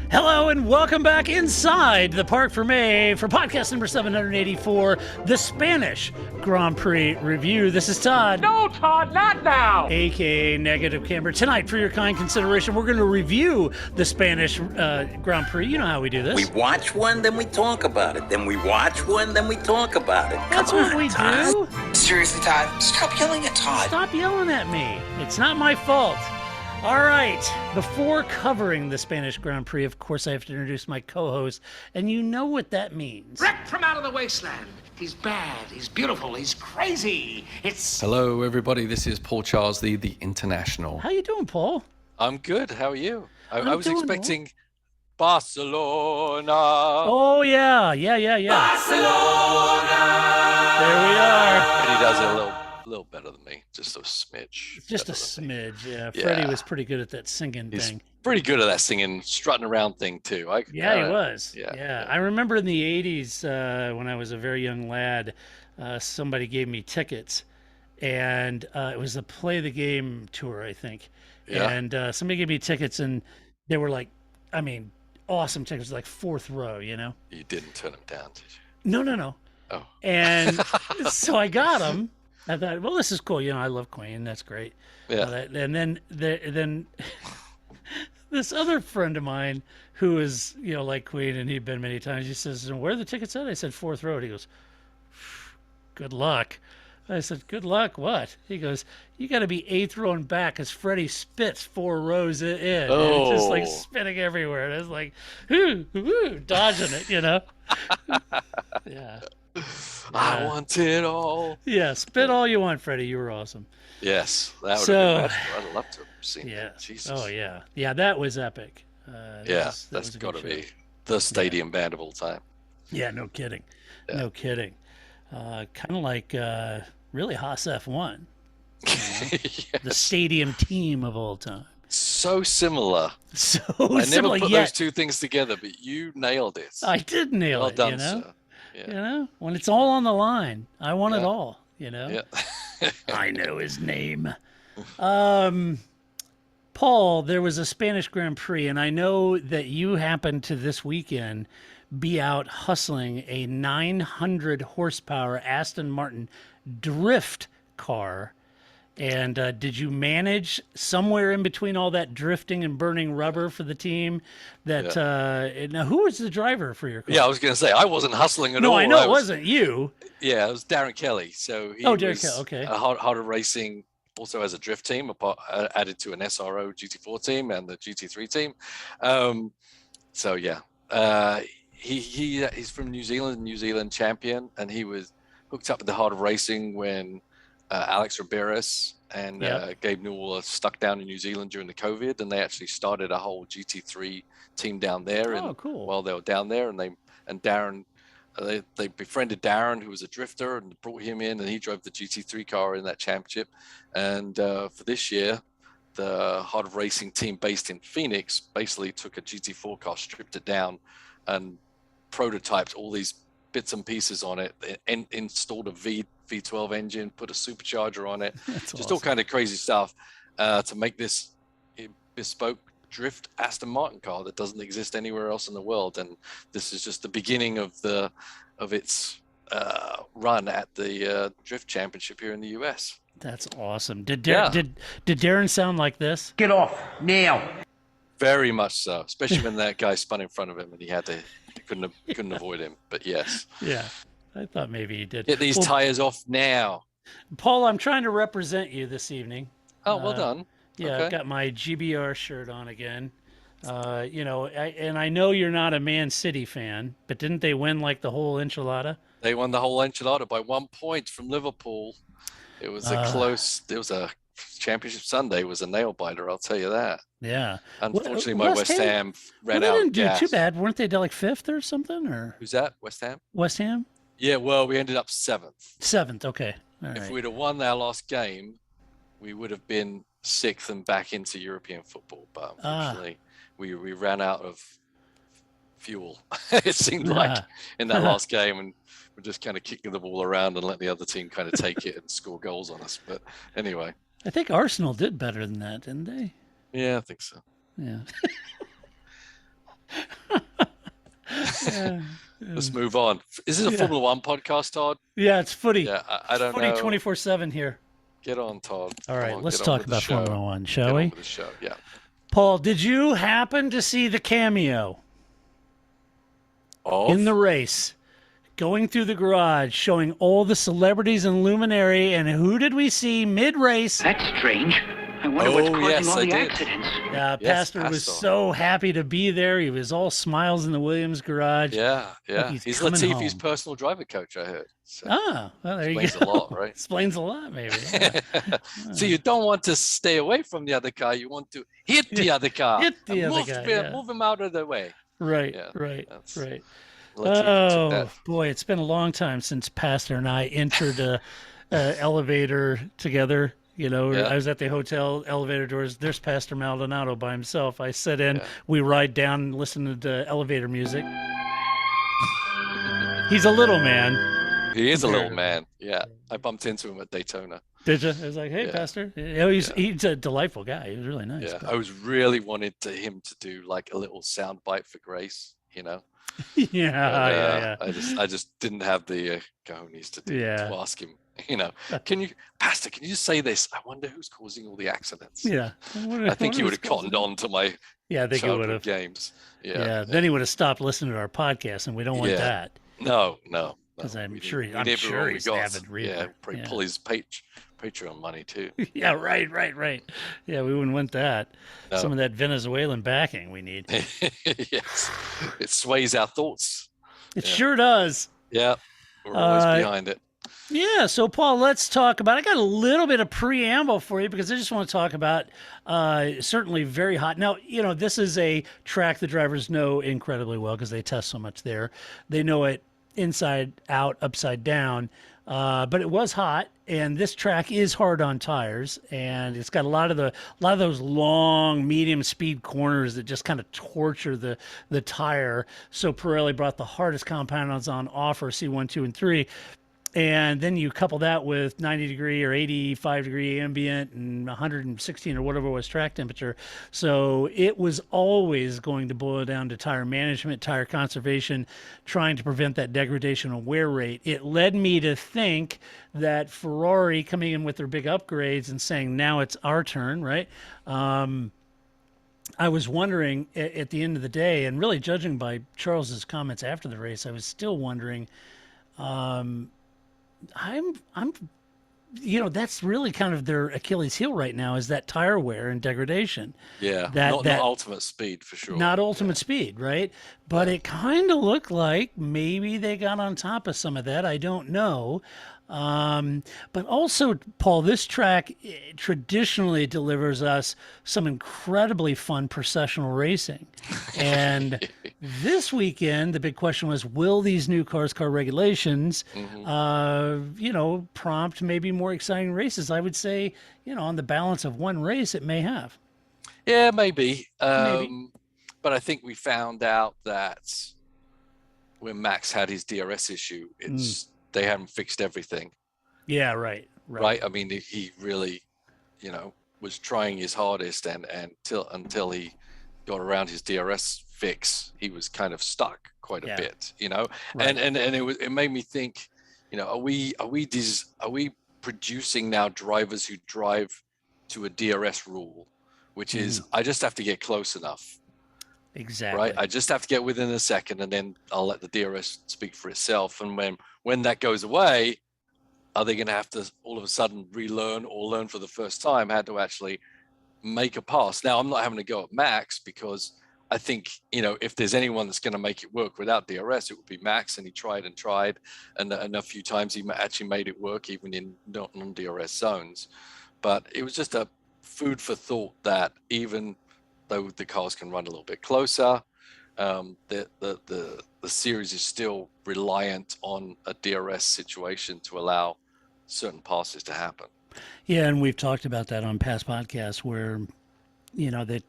Hello and welcome back inside the Parc Fermé for podcast number 784, the Spanish Grand Prix review. This is Todd. No, Todd, not now! AKA Negative Camber. Tonight, for your kind consideration, we're going to review the Spanish Grand Prix. You know how we do this. We watch one, then we talk about it. Then we watch one, then we talk about it. That's Come what on, we Todd. do. Seriously, Todd, stop yelling at Todd. Stop yelling at me. It's not my fault. All right, before covering the Spanish Grand Prix, of course, I have to introduce my co-host, and you know what that means. Wrecked from out of the wasteland. He's bad, he's beautiful, he's crazy. It's... Hello, everybody. This is Paul Charles, the International. How you doing, Paul? I'm good. How are you? I was doing expecting Barcelona. Oh, yeah. Barcelona! There we are. And he does it a little better than me. Just a smidge. Just a better than me. smidge, yeah. Yeah. Freddie was pretty good at that singing He's thing. pretty good at that singing, strutting around thing, too. He was. Yeah. I remember in the 80s, when I was a very young lad, somebody gave me tickets, and it was a Play the Game tour, I think. Yeah. And somebody gave me tickets, and they were like, awesome tickets, like fourth row, you know? You didn't turn him down, did you? No. Oh. And so I got them. I thought, well, this is cool. You know, I love Queen. That's great. Yeah. And then this other friend of mine who is, like Queen, and he'd been many times, he says, where are the tickets at? I said, fourth row. And he goes, good luck. I said, good luck, what? He goes, you got to be eighth row and back as Freddie spits 4 rows in. And it's just like spitting everywhere. And it's like, dodging it, Yeah. I want it all. Yeah, spit all you want, Freddie. You were awesome. Yes, that would So- have been magical. I'd love to have seen Yeah. that. Jesus. Oh, yeah. Yeah, that was epic. That's was a good got to show. be the stadium band of all time. Yeah, no kidding. Yeah. No kidding. Kind of like really Haas F1, the Yes. stadium team of all time. So similar. So I never similar put yet. those two things together, but you nailed it. I did nail Well it, done, you know? sir. Yeah. You know, when it's all on the line, I want it Yeah. all, you know? Yeah. I know his name. Paul, there was a Spanish Grand Prix, and I know that you happened to this weekend be out hustling a 900 horsepower Aston Martin drift car. And did you manage somewhere in between all that drifting and burning rubber for the team? That now, who was the driver for your car? Yeah, I was going to say, I wasn't hustling at all. No, I know it was, wasn't you. Yeah, it was Darren Kelly. So he Darren was Kelly, okay. Harder Racing also has a drift team, added to an SRO GT4 team and the GT3 team. So, yeah, he's from New Zealand champion, and he was hooked up with the Harder Racing when Alex Riberas and Gabe Newell are stuck down in New Zealand during the COVID, and they actually started a whole GT3 team down there. Oh, and cool. While they were down there, and Darren, they befriended Darren, who was a drifter, and brought him in, and he drove the GT3 car in that championship. And for this year, the Hard Racing team based in Phoenix basically took a GT4 car, stripped it down, and prototyped all these bits and pieces on it, and installed a V12 engine, put a supercharger on it, That's just all awesome. kind of crazy stuff to make this bespoke drift Aston Martin car that doesn't exist anywhere else in the world. And this is just the beginning of its run at the drift championship here in the US. That's awesome. Did Yeah. Darren sound like this? Get off, now! Very much so, especially when that guy spun in front of him and he couldn't avoid him. But yes, Yeah, I thought maybe he did. get these Well, tires off now. Paul, I'm trying to represent you this evening. Oh, well done. Yeah, Okay. I've got my GBR shirt on again. And I know you're not a Man City fan, but didn't they win like the whole enchilada? They won the whole enchilada by 1 point from Liverpool. It was it was a championship Sunday, was a nail biter, I'll tell you that. Yeah. Unfortunately, my West West Ham- Ham ran Well, out they of didn't do gas. too bad. Weren't they like fifth or something? Or Who's that? West Ham? West Ham? Yeah, well, we ended up 7th. Seventh. Okay. All If right. we'd have won our last game, we would have been 6th and back into European football. But unfortunately, we ran out of fuel, it seemed like, in that last game. And we're just kind of kicking the ball around and let the other team kind of take it and score goals on us. But anyway, I think Arsenal did better than that, didn't they? yeah, I think so. Yeah. Let's move on. Is this a Formula One podcast, Todd? Yeah, it's footy. Yeah, I don't Footy know. 24/7 here. Get on, Todd. All Come right, on, let's get on talk with the about show. Formula One, shall Get we? on with the show. Yeah. Paul, did you happen to see the cameo Of? in the race? Going through the garage, showing all the celebrities and luminary, and who did we see mid-race? That's strange. I wonder what's causing yes, all I the did. accidents. Yes, Pastor was Pastor. so happy to be there. He was all smiles in the Williams garage. Yeah, yeah. he's He's coming Latifi's home. personal driver coach, I heard. So Ah, well, there explains you go. a lot, right? Explains a lot, maybe. Yeah. So you don't want to stay away from the other car. You want to hit the other car. Hit the and other move, guy, him- yeah. move him out of the way. Right, Yeah, right, that's- right. Latifi took Oh that. boy, it's been a long time since Pastor and I entered a elevator together. You know, Yeah. I was at the hotel elevator doors. There's Pastor Maldonado by himself. I sit in, Yeah. we ride down and listen to elevator music. He's a little man. He is a little comparatively. man. Yeah, I bumped into him at Daytona. Did you? I was like, hey, Yeah. Pastor. You know, he's a delightful guy. He was really nice. Yeah, but- I was really wanted him to do like a little sound bite for Grace. You know. yeah, But, yeah. I just didn't have the cojones to Yeah. to ask him. You know, Pastor? Can you just say this? I wonder who's causing all the accidents. Yeah. I think he would have cottoned on to my Yeah, I think he would childhood have. games. Yeah. Then he would have stopped listening to our podcast, and we don't want Yeah. that. No. 'Cause I'm we sure didn't- I'm we never sure really he's an got. avid reader. Yeah, probably Yeah. pull his Patreon money too. Yeah, right. Yeah, we wouldn't want that. No. Some of that Venezuelan backing we need. Yes, it sways our thoughts. It Yeah. sure does. Yeah, we're always Uh, behind it. Yeah, so Paul, let's talk about. I got a little bit of preamble for you because I just want to talk about certainly very hot. Now, you know, this is a track the drivers know incredibly well because they test so much there. They know it inside out, upside down. But it was hot, and this track is hard on tires, and it's got a lot of those long, medium speed corners that just kind of torture the tire. So Pirelli brought the hardest compounds on offer, C1, 2, and 3. And then you couple that with 90 degree or 85 degree ambient and 116 or whatever was track temperature. So it was always going to boil down to tire management, tire conservation, trying to prevent that degradation of wear rate. It led me to think that Ferrari coming in with their big upgrades and saying, now it's our turn, right? I was wondering at the end of the day, and really judging by Charles's comments after the race, I was still wondering, I'm, you know, that's really kind of their Achilles heel right now is that tire wear and degradation. Yeah, that- not ultimate speed for sure. Not ultimate speed, right? But it kind of looked like maybe they got on top of some of that. I don't know. But also, Paul, this track traditionally delivers us some incredibly fun processional racing. And this weekend, the big question was, will these new car regulations, you know, prompt maybe more exciting races? I would say, you know, on the balance of one race, it may have. Yeah, maybe. Maybe. But I think we found out that when Max had his DRS issue, they hadn't fixed everything. Yeah, right. Right. I mean, he really, you know, was trying his hardest, and until he got around his DRS fix, he was kind of stuck quite a bit, you know. Right. And it made me think, you know, are we producing now drivers who drive to a DRS rule, which is I just have to get close enough. Exactly. Right. I just have to get within a second, and then I'll let the DRS speak for itself. And when that goes away, are they going to have to all of a sudden relearn or learn for the first time how to actually make a pass? Now, I'm not having to go at Max because I think, you know, if there's anyone that's going to make it work without DRS, it would be Max. And he tried, and a few times he actually made it work even in non-DRS zones. But it was just a food for thought that even though the cars can run a little bit closer, the series is still reliant on a DRS situation to allow certain passes to happen. Yeah, and we've talked about that on past podcasts where, you know, that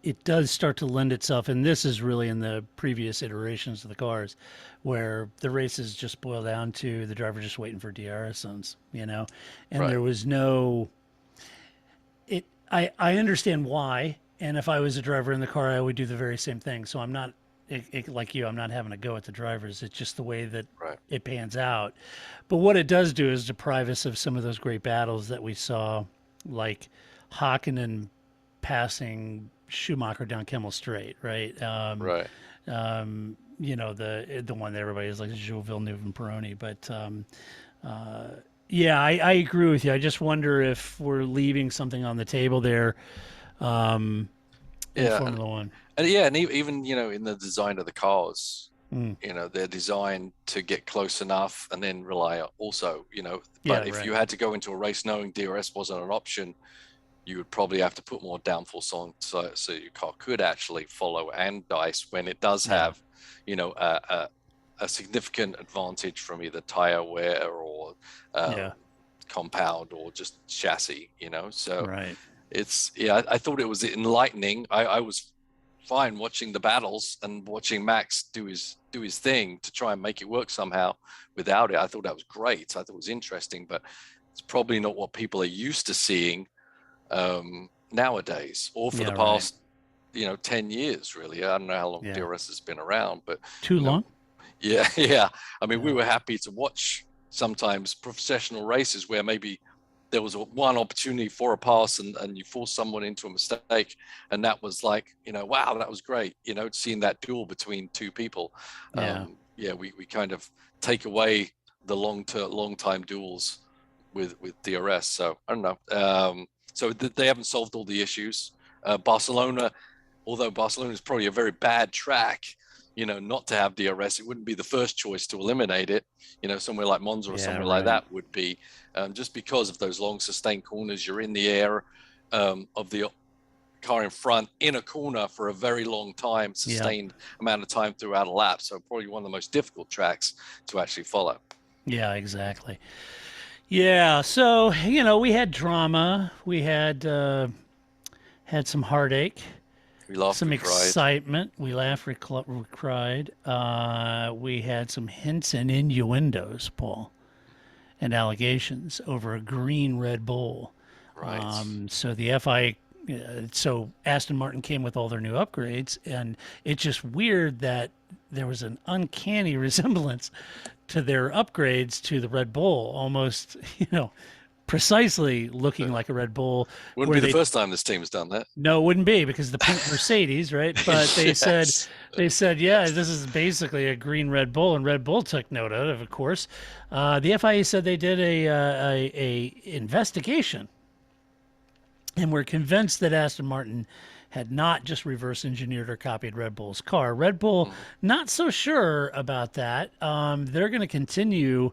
it does start to lend itself, and this is really in the previous iterations of the cars, where the races just boil down to the driver just waiting for DRS zones, you know, and Right. there was no. I understand why And if I was a driver in the car, I would do the very same thing. So I'm not like you. I'm not having to go at the drivers. It's just the way that Right. it pans out. But what it does do is deprive us of some of those great battles that we saw, like Hakkinen passing Schumacher down Kemmel Straight, right? Right. You know, the one that everybody is like Gilles Villeneuve and Peroni. But yeah, I agree with you. I just wonder if we're leaving something on the table there in Yeah. Formula One. And yeah, and even in the design of the cars, Mm. they're designed to get close enough and then rely also, but Yeah, if right. you had to go into a race knowing DRS wasn't an option, you would probably have to put more downforce on so your car could actually follow and dice when it does have, a significant advantage from either tire wear or compound or just chassis, so Right. I thought it was enlightening. I was fine watching the battles and watching Max do his thing to try and make it work somehow without it. I thought that was great. I thought it was interesting, but it's probably not what people are used to seeing nowadays or for the past 10 years really. I don't know how long DRS has been around, but Too long? yeah. I mean, we were happy to watch sometimes professional races where maybe there was one opportunity for a pass and you force someone into a mistake, and that was like, wow, that was great, seeing that duel between two people. We kind of take away the long time duels with DRS. So I don't know. So they haven't solved all the issues. Barcelona, although Barcelona is probably a very bad track, not to have DRS, it wouldn't be the first choice to eliminate it. Somewhere like Monza or somewhere like that would be, just because of those long sustained corners. You're in the air of the car in front in a corner for a very long time, sustained amount of time throughout a lap. So probably one of the most difficult tracks to actually follow. Yeah, exactly. Yeah, so we had drama, we had some heartache. We laughed, some we cried. excitement. We laughed, we cried. We had some hints and innuendos, Paul, and allegations over a green Red Bull. Right. So the FIA, so Aston Martin came with all their new upgrades, and it's just weird that there was an uncanny resemblance to their upgrades to the Red Bull, almost, precisely looking like a Red Bull. Wouldn't be the first time this team has done that. No, it wouldn't be, because the pink Mercedes, right? But they said, yeah, this is basically a green Red Bull, and Red Bull took note of course. The FIA said they did a investigation, and were convinced that Aston Martin had not just reverse engineered or copied Red Bull's car. Red Bull, not so sure about that. They're going to continue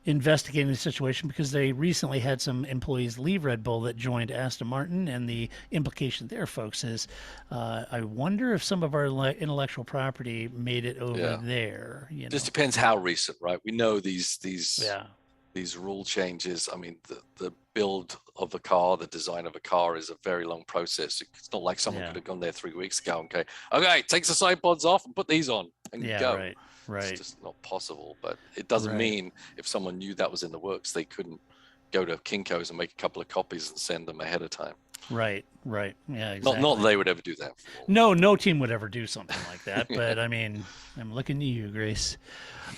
investigating the situation because they recently had some employees leave Red Bull that joined Aston Martin, and the implication there, folks, is I wonder if some of our intellectual property made it over there. Just depends how recent, right? We know these rule changes. I mean, the build of a car, the design of a car is a very long process. It's not like someone could have gone there 3 weeks ago and okay, take the side pods off and put these on and go. Right. It's just not possible. But it doesn't mean if someone knew that was in the works, they couldn't go to Kinko's and make a couple of copies and send them ahead of time. Right. Yeah, exactly. Not that they would ever do that. No team would ever do something like that. But I mean, I'm looking to you, Grace.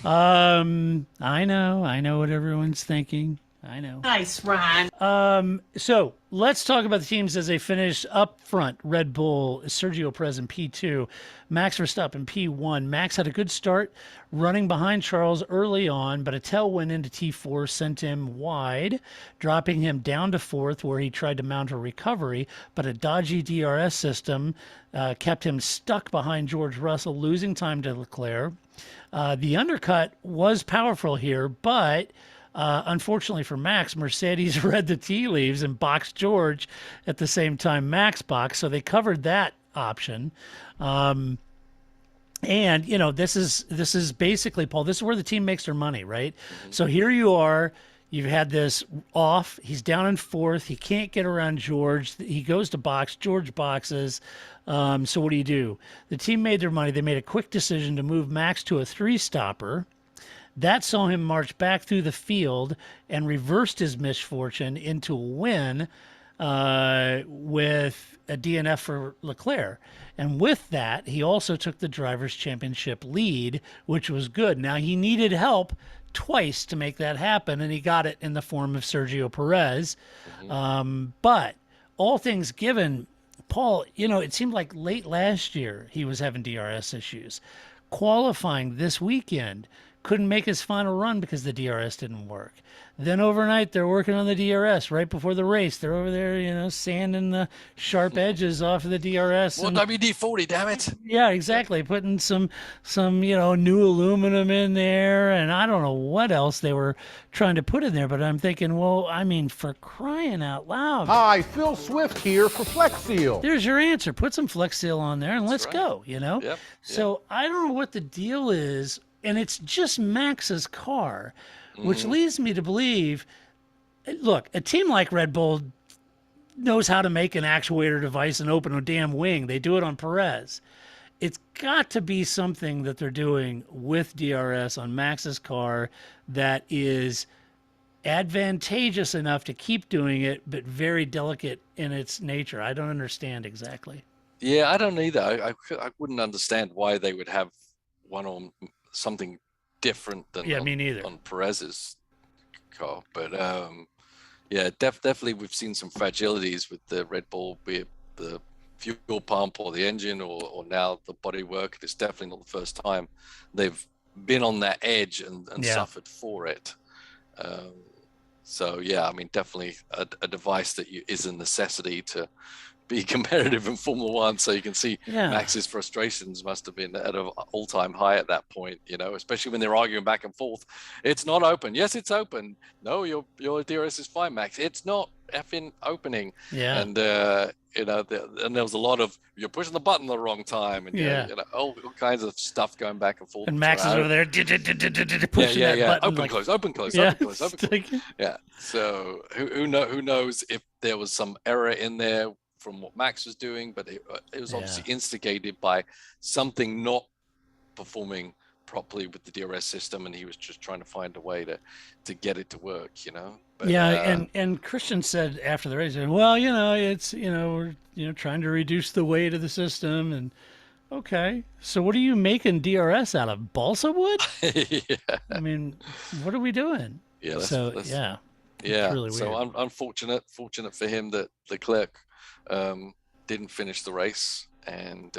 I know what everyone's thinking. I know. Nice, Ron. So let's talk about the teams as they finish up front. Red Bull, Sergio Perez in P2, Max Verstappen P1. Max had a good start running behind Charles early on, but a tailwind into T4 sent him wide, dropping him down to fourth, where he tried to mount a recovery, but a dodgy DRS system kept him stuck behind George Russell, losing time to Leclerc. The undercut was powerful here, but unfortunately for Max, Mercedes read the tea leaves and boxed George at the same time Max boxed, so they covered that option. And this is basically, Paul, this is where the team makes their money, right? Mm-hmm. So here you are, you've had this off, he's down in fourth, he can't get around George, he goes to box, George boxes. So what do? The team made their money. They made a quick decision to move Max to a 3-stopper. That saw him march back through the field and reversed his misfortune into a win. with a DNF for Leclerc. And with that, he also took the Drivers' Championship lead, which was good. Now, he needed help twice to make that happen, and he got it in the form of Sergio Perez. But all things given, Paul, it seemed like late last year he was having DRS issues. Qualifying this weekend, couldn't make his final run because the DRS didn't work. Then overnight, they're working on the DRS right before the race. They're over there, sanding the sharp edges off of the DRS. Well, WD-40, damn it. Yeah, exactly. Putting some new aluminum in there, and I don't know what else they were trying to put in there. But I'm thinking, well, I mean, for crying out loud. Hi, Phil Swift here for Flex Seal. There's your answer. Put some Flex Seal on there and let's right. go. Yep. So I don't know what the deal is, and it's just Max's car, which leads me to believe. Look, a team like Red Bull knows how to make an actuator device and open a damn wing. They do it on Perez. It's got to be something that they're doing with DRS on Max's car that is advantageous enough to keep doing it, but very delicate in its nature. I don't understand exactly. Yeah, I don't either. I wouldn't understand why they would have one on something different than me neither. On Perez's car. But definitely we've seen some fragilities with the Red Bull, be it the fuel pump or the engine or now the bodywork. It's definitely not the first time they've been on that edge and suffered for it. So yeah, I mean, definitely a device that is a necessity to be competitive in Formula One. So you can see Max's frustrations must have been at an all-time high at that point, especially when they're arguing back and forth. It's not open. Yes, it's open. No, your DRS is fine, Max. It's not effing opening. Yeah. And and there was a lot of you're pushing the button the wrong time, and all kinds of stuff going back and forth. And Max is over there pushing that button. Open, close, open, close, open, close, open, close. Yeah. So who knows if there was some error in there from what Max was doing, but it was obviously instigated by something not performing properly with the DRS system, and he was just trying to find a way to get it to work, But, and Christian said after the race, well, it's we're trying to reduce the weight of the system, and okay, so what are you making DRS out of? Balsa wood? I mean, what are we doing? Yeah. It's really so weird. unfortunate for him that Leclerc didn't finish the race, and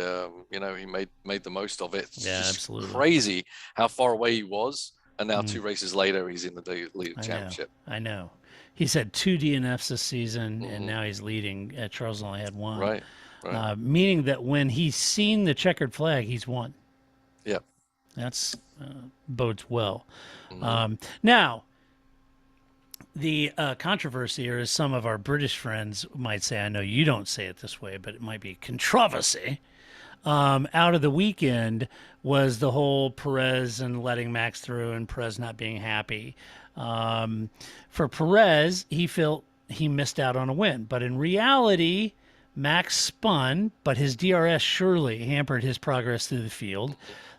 he made the most of it. It's just absolutely crazy how far away he was, and now 2 races later he's in the lead championship. I know. He's had 2 DNFs this season, and now he's leading. Charles only had 1. Right. Meaning that when he's seen the checkered flag, he's won. Yeah. That's bodes well. Now, the controversy, or as some of our British friends might say, I know you don't say it this way, but it might be controversy, out of the weekend was the whole Perez and letting Max through and Perez not being happy. For Perez, he felt he missed out on a win. But in reality, Max spun, but his DRS surely hampered his progress through the field.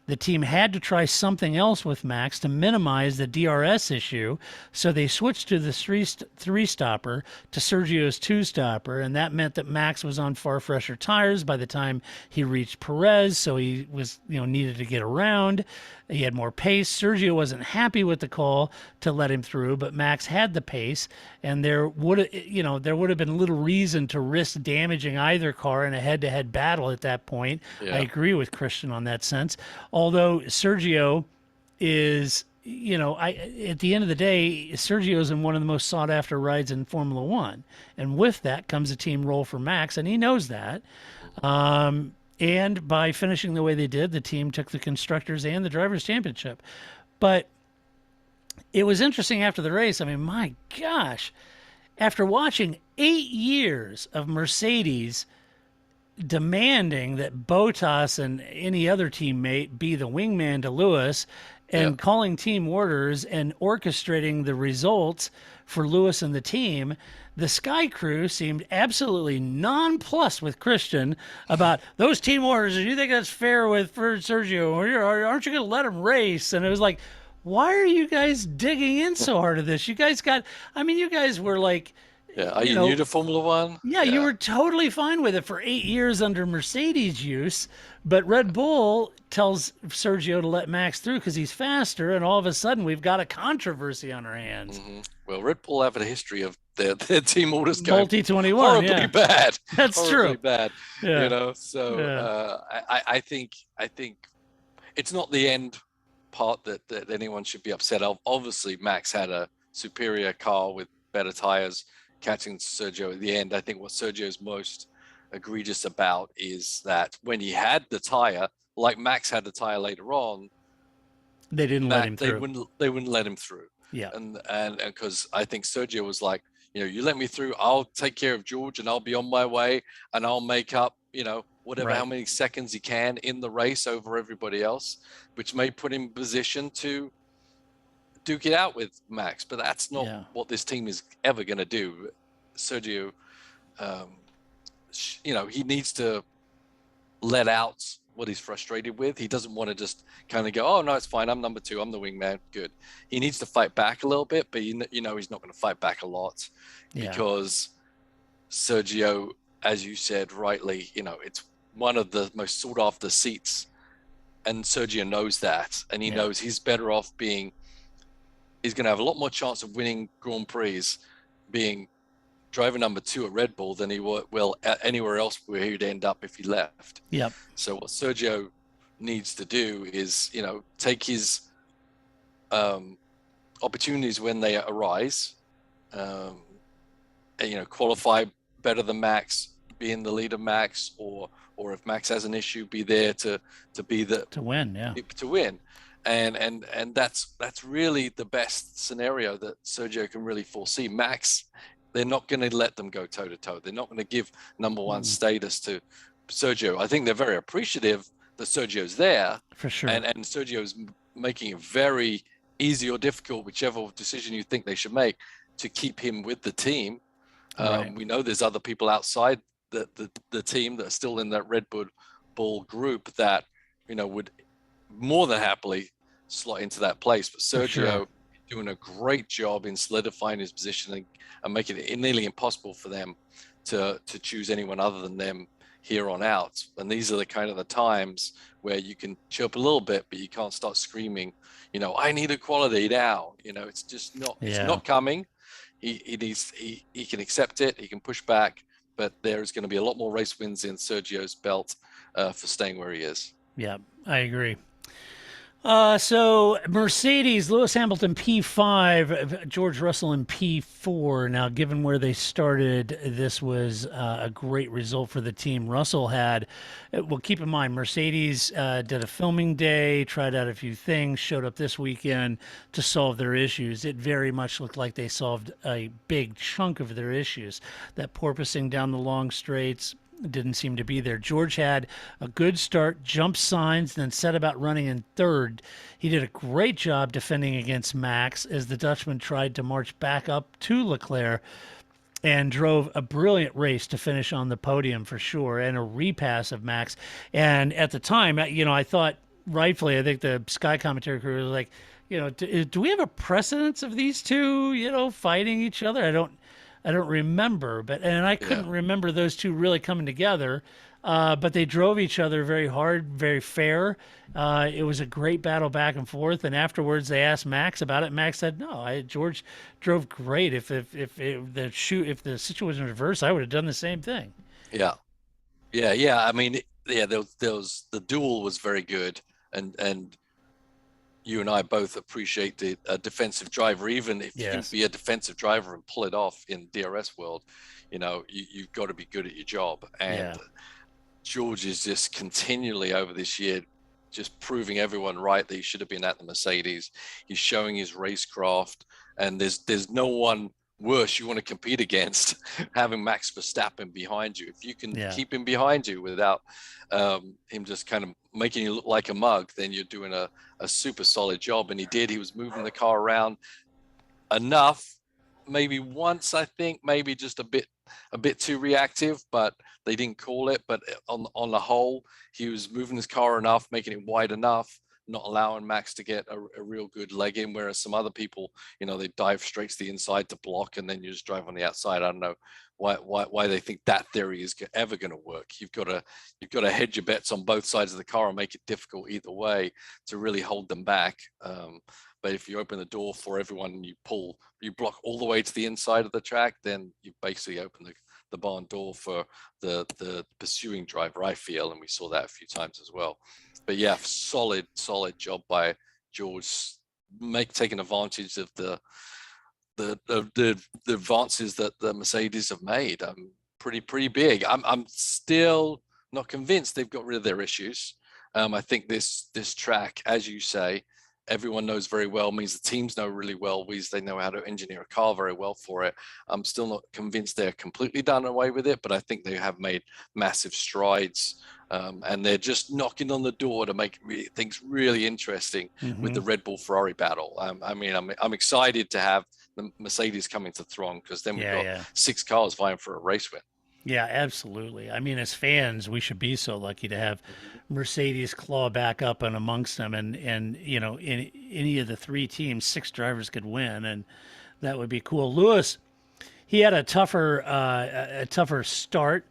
The team had to try something else with Max to minimize the DRS issue, so they switched to the three-stopper to Sergio's two-stopper, and that meant that Max was on far fresher tires by the time he reached Perez, so he was, needed to get around. He had more pace. Sergio wasn't happy with the call to let him through, but Max had the pace, and there would have been little reason to risk damaging either car in a head-to-head battle at that point. Yeah. I agree with Christian on that sense. Although Sergio is, at the end of the day, Sergio's in one of the most sought-after rides in Formula One, and with that comes a team role for Max, and he knows that. And by finishing the way they did, the team took the Constructors and the Drivers' Championship. But it was interesting after the race. I mean, my gosh, after watching 8 years of Mercedes demanding that Bottas and any other teammate be the wingman to Lewis and calling team orders and orchestrating the results for Lewis and the team, the Sky Crew seemed absolutely nonplussed with Christian about those team orders. Do you think that's fair for Sergio? Or aren't you going to let him race? And it was like, why are you guys digging in so hard at this? You guys were like, Yeah. Are you you know, new to Formula One? yeah, you were totally fine with it for 8 years under Mercedes use, but Red Bull tells Sergio to let Max through because he's faster, and all of a sudden we've got a controversy on our hands. Well, Red Bull have a history of their team orders going Multi 21, horribly yeah, bad. that's Horribly true. bad. Yeah, You know, so yeah, I think it's not the end part that anyone should be upset of. Obviously, Max had a superior car with better tires, catching Sergio at the end. I think what Sergio's most egregious about is that when he had the tire, like Max had the tire later on, they didn't let him through. They wouldn't let him through. Yeah, And because I think Sergio was like, you let me through, I'll take care of George and I'll be on my way and I'll make up, whatever, Right. how many seconds he can in the race over everybody else, which may put him in position to duke it out with Max. But that's not what this team is ever going to do. Sergio, he needs to let out what he's frustrated with. He doesn't want to just kind of go, oh no, it's fine, I'm number 2, I'm the wingman, good. He needs to fight back a little bit, but he's not going to fight back a lot because Sergio, as you said rightly, it's one of the most sought after seats, and Sergio knows that, and he knows he's better off he's going to have a lot more chance of winning Grand Prix being driver number 2 at Red Bull than he will anywhere else where he'd end up if he left. Yep. So what Sergio needs to do is, take his opportunities when they arise, and, qualify better than Max, be in the lead of Max, or if Max has an issue, be there to win, to win. And that's really the best scenario that Sergio can really foresee. Max, they're not going to let them go toe to toe. They're not going to give number 1 status to Sergio. I think they're very appreciative that Sergio's there, for sure. And Sergio's making it very easy or difficult, whichever decision you think they should make, to keep him with the team. Right. We know there's other people outside the team that are still in that Red Bull group that would more than happily slot into that place. But Sergio doing a great job in solidifying his position and making it nearly impossible for them to choose anyone other than them here on out. And these are the times where you can chirp a little bit, but you can't start screaming, I need equality now. It's just not, it's not coming. He can accept it. He can push back, but there's going to be a lot more race wins in Sergio's belt for staying where he is. Yeah, I agree. So Mercedes, Lewis Hamilton P5, George Russell in P4. Now, given where they started, this was a great result for the team. Russell had, well, keep in mind, Mercedes did a filming day, tried out a few things, showed up this weekend to solve their issues. It very much looked like they solved a big chunk of their issues. That porpoising down the long straights didn't seem to be there. George had a good start, jumped signs, then set about running in third. He did a great job defending against Max as the Dutchman tried to march back up to Leclerc and drove a brilliant race to finish on the podium for sure, and a repass of Max. And at the time, I thought rightfully, I think the Sky commentary crew was like, do we have a precedence of these two, fighting each other? I don't remember, and I couldn't remember those two really coming together. But they drove each other very hard, very fair. It was a great battle back and forth. And afterwards, they asked Max about it. Max said, "No, George drove great. If the situation was reversed, I would have done the same thing." Yeah. I mean, the duel was very good, and you and I both appreciate the defensive driver. Even if you can be a defensive driver and pull it off in DRS world, you've got to be good at your job. And George is just continually over this year just proving everyone right that he should have been at the Mercedes. He's showing his racecraft, and there's no one worse you want to compete against having Max Verstappen behind you. If you can keep him behind you without him just kind of making you look like a mug, then you're doing a super solid job. And he did. He was moving the car around enough, maybe once, I think, maybe just a bit too reactive, but they didn't call it. But on the whole, he was moving his car enough, making it wide enough, not allowing Max to get a real good leg in, whereas some other people, they dive straight to the inside to block, and then you just drive on the outside. I don't know why they think that theory is ever going to work. You've got to hedge your bets on both sides of the car and make it difficult either way to really hold them back. But if you open the door for everyone and you block all the way to the inside of the track, then you basically open the barn door for the pursuing driver, I feel, and we saw that a few times as well. But yeah, solid job by George, taking advantage of the advances that the Mercedes have made. Pretty big. I'm still not convinced they've got rid of their issues. I think this track, as you say, everyone knows very well, means the teams know really well, means they know how to engineer a car very well for it. I'm still not convinced they're completely done away with it, but I think they have made massive strides, and they're just knocking on the door to make things really interesting with the Red Bull Ferrari battle. I'm excited to have the Mercedes coming to throng, because then we've got 6 cars vying for a race win. Yeah, absolutely. I mean, as fans, we should be so lucky to have Mercedes claw back up and amongst them, and in any of the 3 teams, 6 drivers could win, and that would be cool. Lewis, he had a tougher start,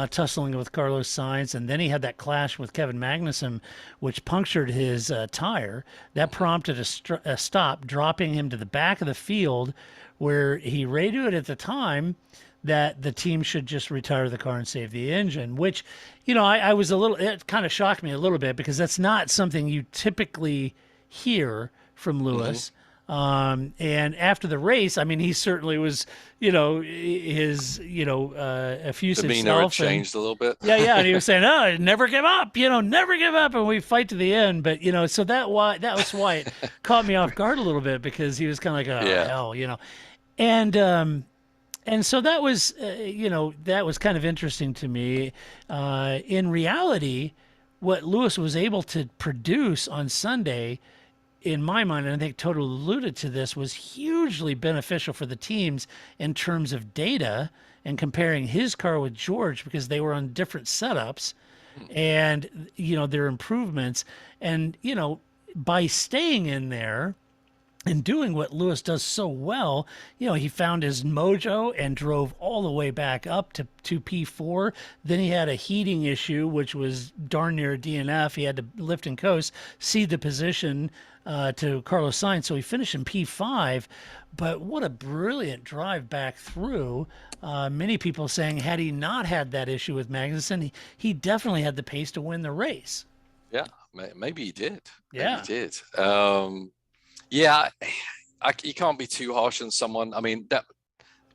tussling with Carlos Sainz, and then he had that clash with Kevin Magnussen, which punctured his tire. That prompted a stop, dropping him to the back of the field, where he radioed at the time that the team should just retire the car and save the engine, which, I was it kind of shocked me a little bit, because that's not something you typically hear from Lewis. And after the race, I mean, he certainly was, his, effusive demeanor self. had changed a little bit. Yeah. And he was saying, "Oh, never give up, never give up. And we fight to the end." But, so that was why it caught me off guard a little bit, because he was kind of like, "Oh, hell," And so that was, that was kind of interesting to me. In reality, what Lewis was able to produce on Sunday, in my mind, and I think Toto alluded to this, was hugely beneficial for the teams in terms of data and comparing his car with George, because they were on different setups and, their improvements. And, by staying in there and doing what Lewis does so well, he found his mojo and drove all the way back up to P4. Then he had a heating issue, which was darn near a DNF. He had to lift and coast, cede the position to Carlos Sainz, so he finished in P5. But what a brilliant drive back through. Many people saying, had he not had that issue with Magnussen, he definitely had the pace to win the race. Yeah, maybe he did. Yeah. Maybe he did. Yeah, you can't be too harsh on someone. I mean, that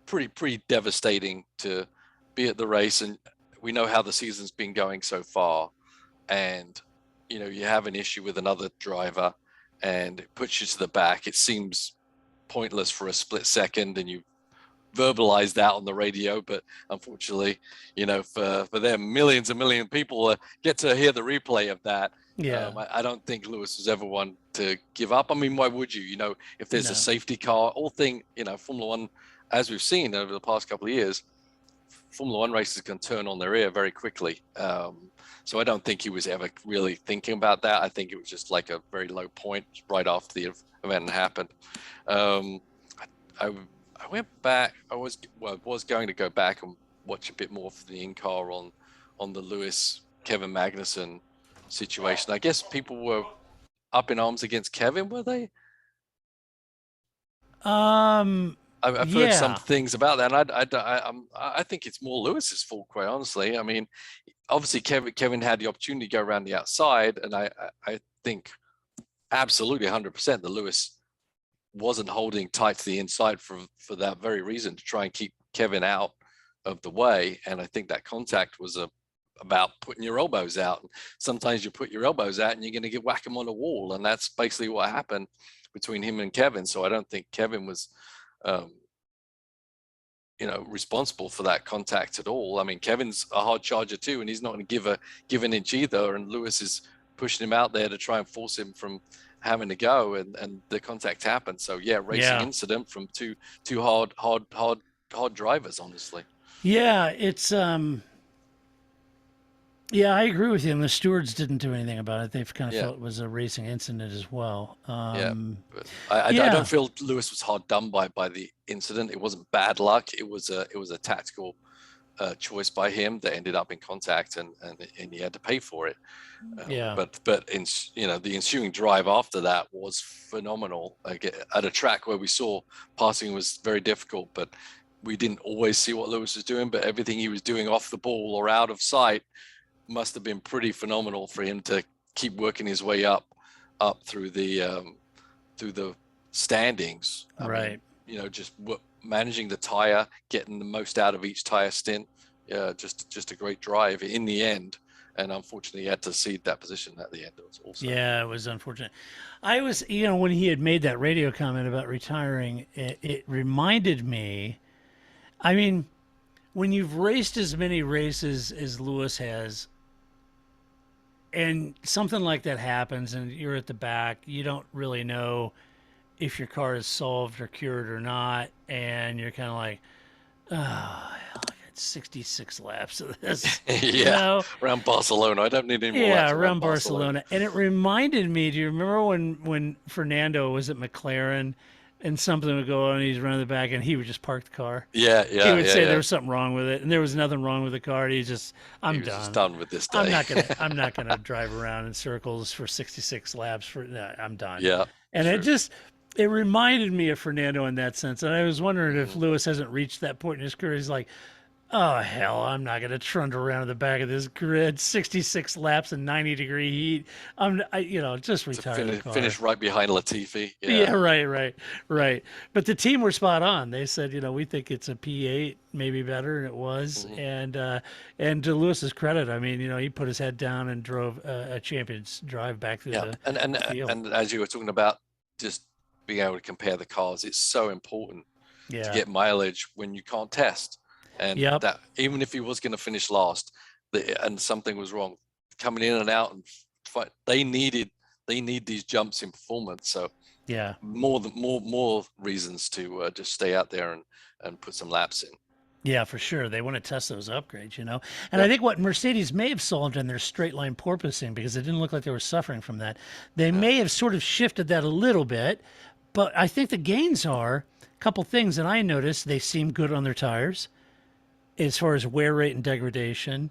pretty devastating to be at the race, and we know how the season's been going so far, and you have an issue with another driver, and it puts you to the back. It seems pointless for a split second, and you verbalize that on the radio, but unfortunately, for them, millions and millions of people get to hear the replay of that. Yeah. I don't think Lewis was ever one to give up. I mean, why would you? If there's a safety car, Formula One, as we've seen over the past couple of years, Formula One races can turn on their ear very quickly. So I don't think he was ever really thinking about that. I think it was just like a very low point right after the event happened. I went back. I was going to go back and watch a bit more for the in-car on the Lewis Kevin Magnussen situation. I guess people were up in arms against Kevin, were they? I've heard some things about that, and I think it's more Lewis's fault, quite honestly. I mean, obviously Kevin had the opportunity to go around the outside, and I think absolutely 100% that Lewis wasn't holding tight to the inside for that very reason, to try and keep Kevin out of the way. And I think that contact was about putting your elbows out. And sometimes you put your elbows out and you're going to get whack 'em on the wall, and that's basically what happened between him and Kevin. So I don't think Kevin was responsible for that contact at all. I mean, Kevin's a hard charger too, and he's not going to give an inch either, and Lewis is pushing him out there to try and force him from having to go, and the contact happened. So racing incident from two hard drivers, honestly. Yeah, it's Yeah, I agree with you. And the stewards didn't do anything about it. They've kind of Yeah. felt it was a racing incident as well. But I Yeah. don't feel Lewis was hard done by the incident. It wasn't bad luck. It was a tactical choice by him that ended up in contact, and he had to pay for it. Yeah. But in the ensuing drive after that was phenomenal. Like, at a track where we saw passing was very difficult, but we didn't always see what Lewis was doing. But everything he was doing off the ball or out of sight must have been pretty phenomenal for him to keep working his way up through the standings. I Right. mean, just managing the tire, getting the most out of each tire stint. Just a great drive in the end. And unfortunately, he had to cede that position at the end also. Yeah, it was unfortunate. I was, when he had made that radio comment about retiring, it reminded me, I mean, when you've raced as many races as Lewis has, and something like that happens and you're at the back, you don't really know if your car is solved or cured or not. And you're kind of like, oh, hell, I got 66 laps of this. Yeah, around Barcelona. I don't need any more laps around Barcelona. And it reminded me, do you remember when Fernando was at McLaren and something would go on and he's running the back and he would just park the car? Yeah. He would say there was something wrong with it, and there was nothing wrong with the car. And he's just, I'm done. Just done with this day. I'm not gonna drive around in circles for 66 laps. I'm done. Yeah. And it reminded me of Fernando in that sense. And I was wondering if Lewis hasn't reached that point in his career. He's like, oh, hell, I'm not going to trundle around in the back of this grid, 66 laps and 90-degree heat. Just retire the car. Finish right behind Latifi. Yeah, right. But the team were spot on. They said, we think it's a P8, maybe better, and it was. Mm-hmm. And to Lewis's credit, I mean, he put his head down and drove a champion's drive back through the field. And as you were talking about, just being able to compare the cars, it's so important to get mileage when you can't test. And that even if he was going to finish last, and something was wrong, coming in and out and fight, they need these jumps in performance. So more reasons to just stay out there and put some laps in. Yeah, for sure. They want to test those upgrades, And I think what Mercedes may have solved in their straight line porpoising, because it didn't look like they were suffering from that, they may have sort of shifted that a little bit. But I think the gains are a couple things that I noticed. They seem good on their tires as far as wear rate and degradation.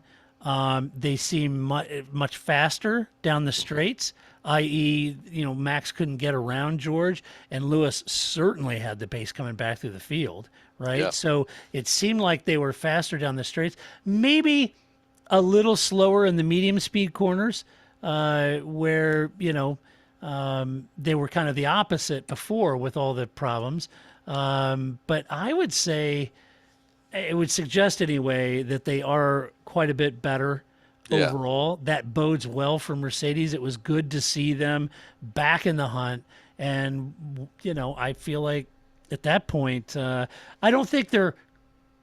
They seem much faster down the straights, i.e., Max couldn't get around George, and Lewis certainly had the pace coming back through the field, right? Yeah. So it seemed like they were faster down the straights, maybe a little slower in the medium speed corners, where, they were kind of the opposite before with all the problems. But I would say, it would suggest anyway that they are quite a bit better overall. That bodes well for Mercedes. It was good to see them back in the hunt. And, I feel like at that point, I don't think they're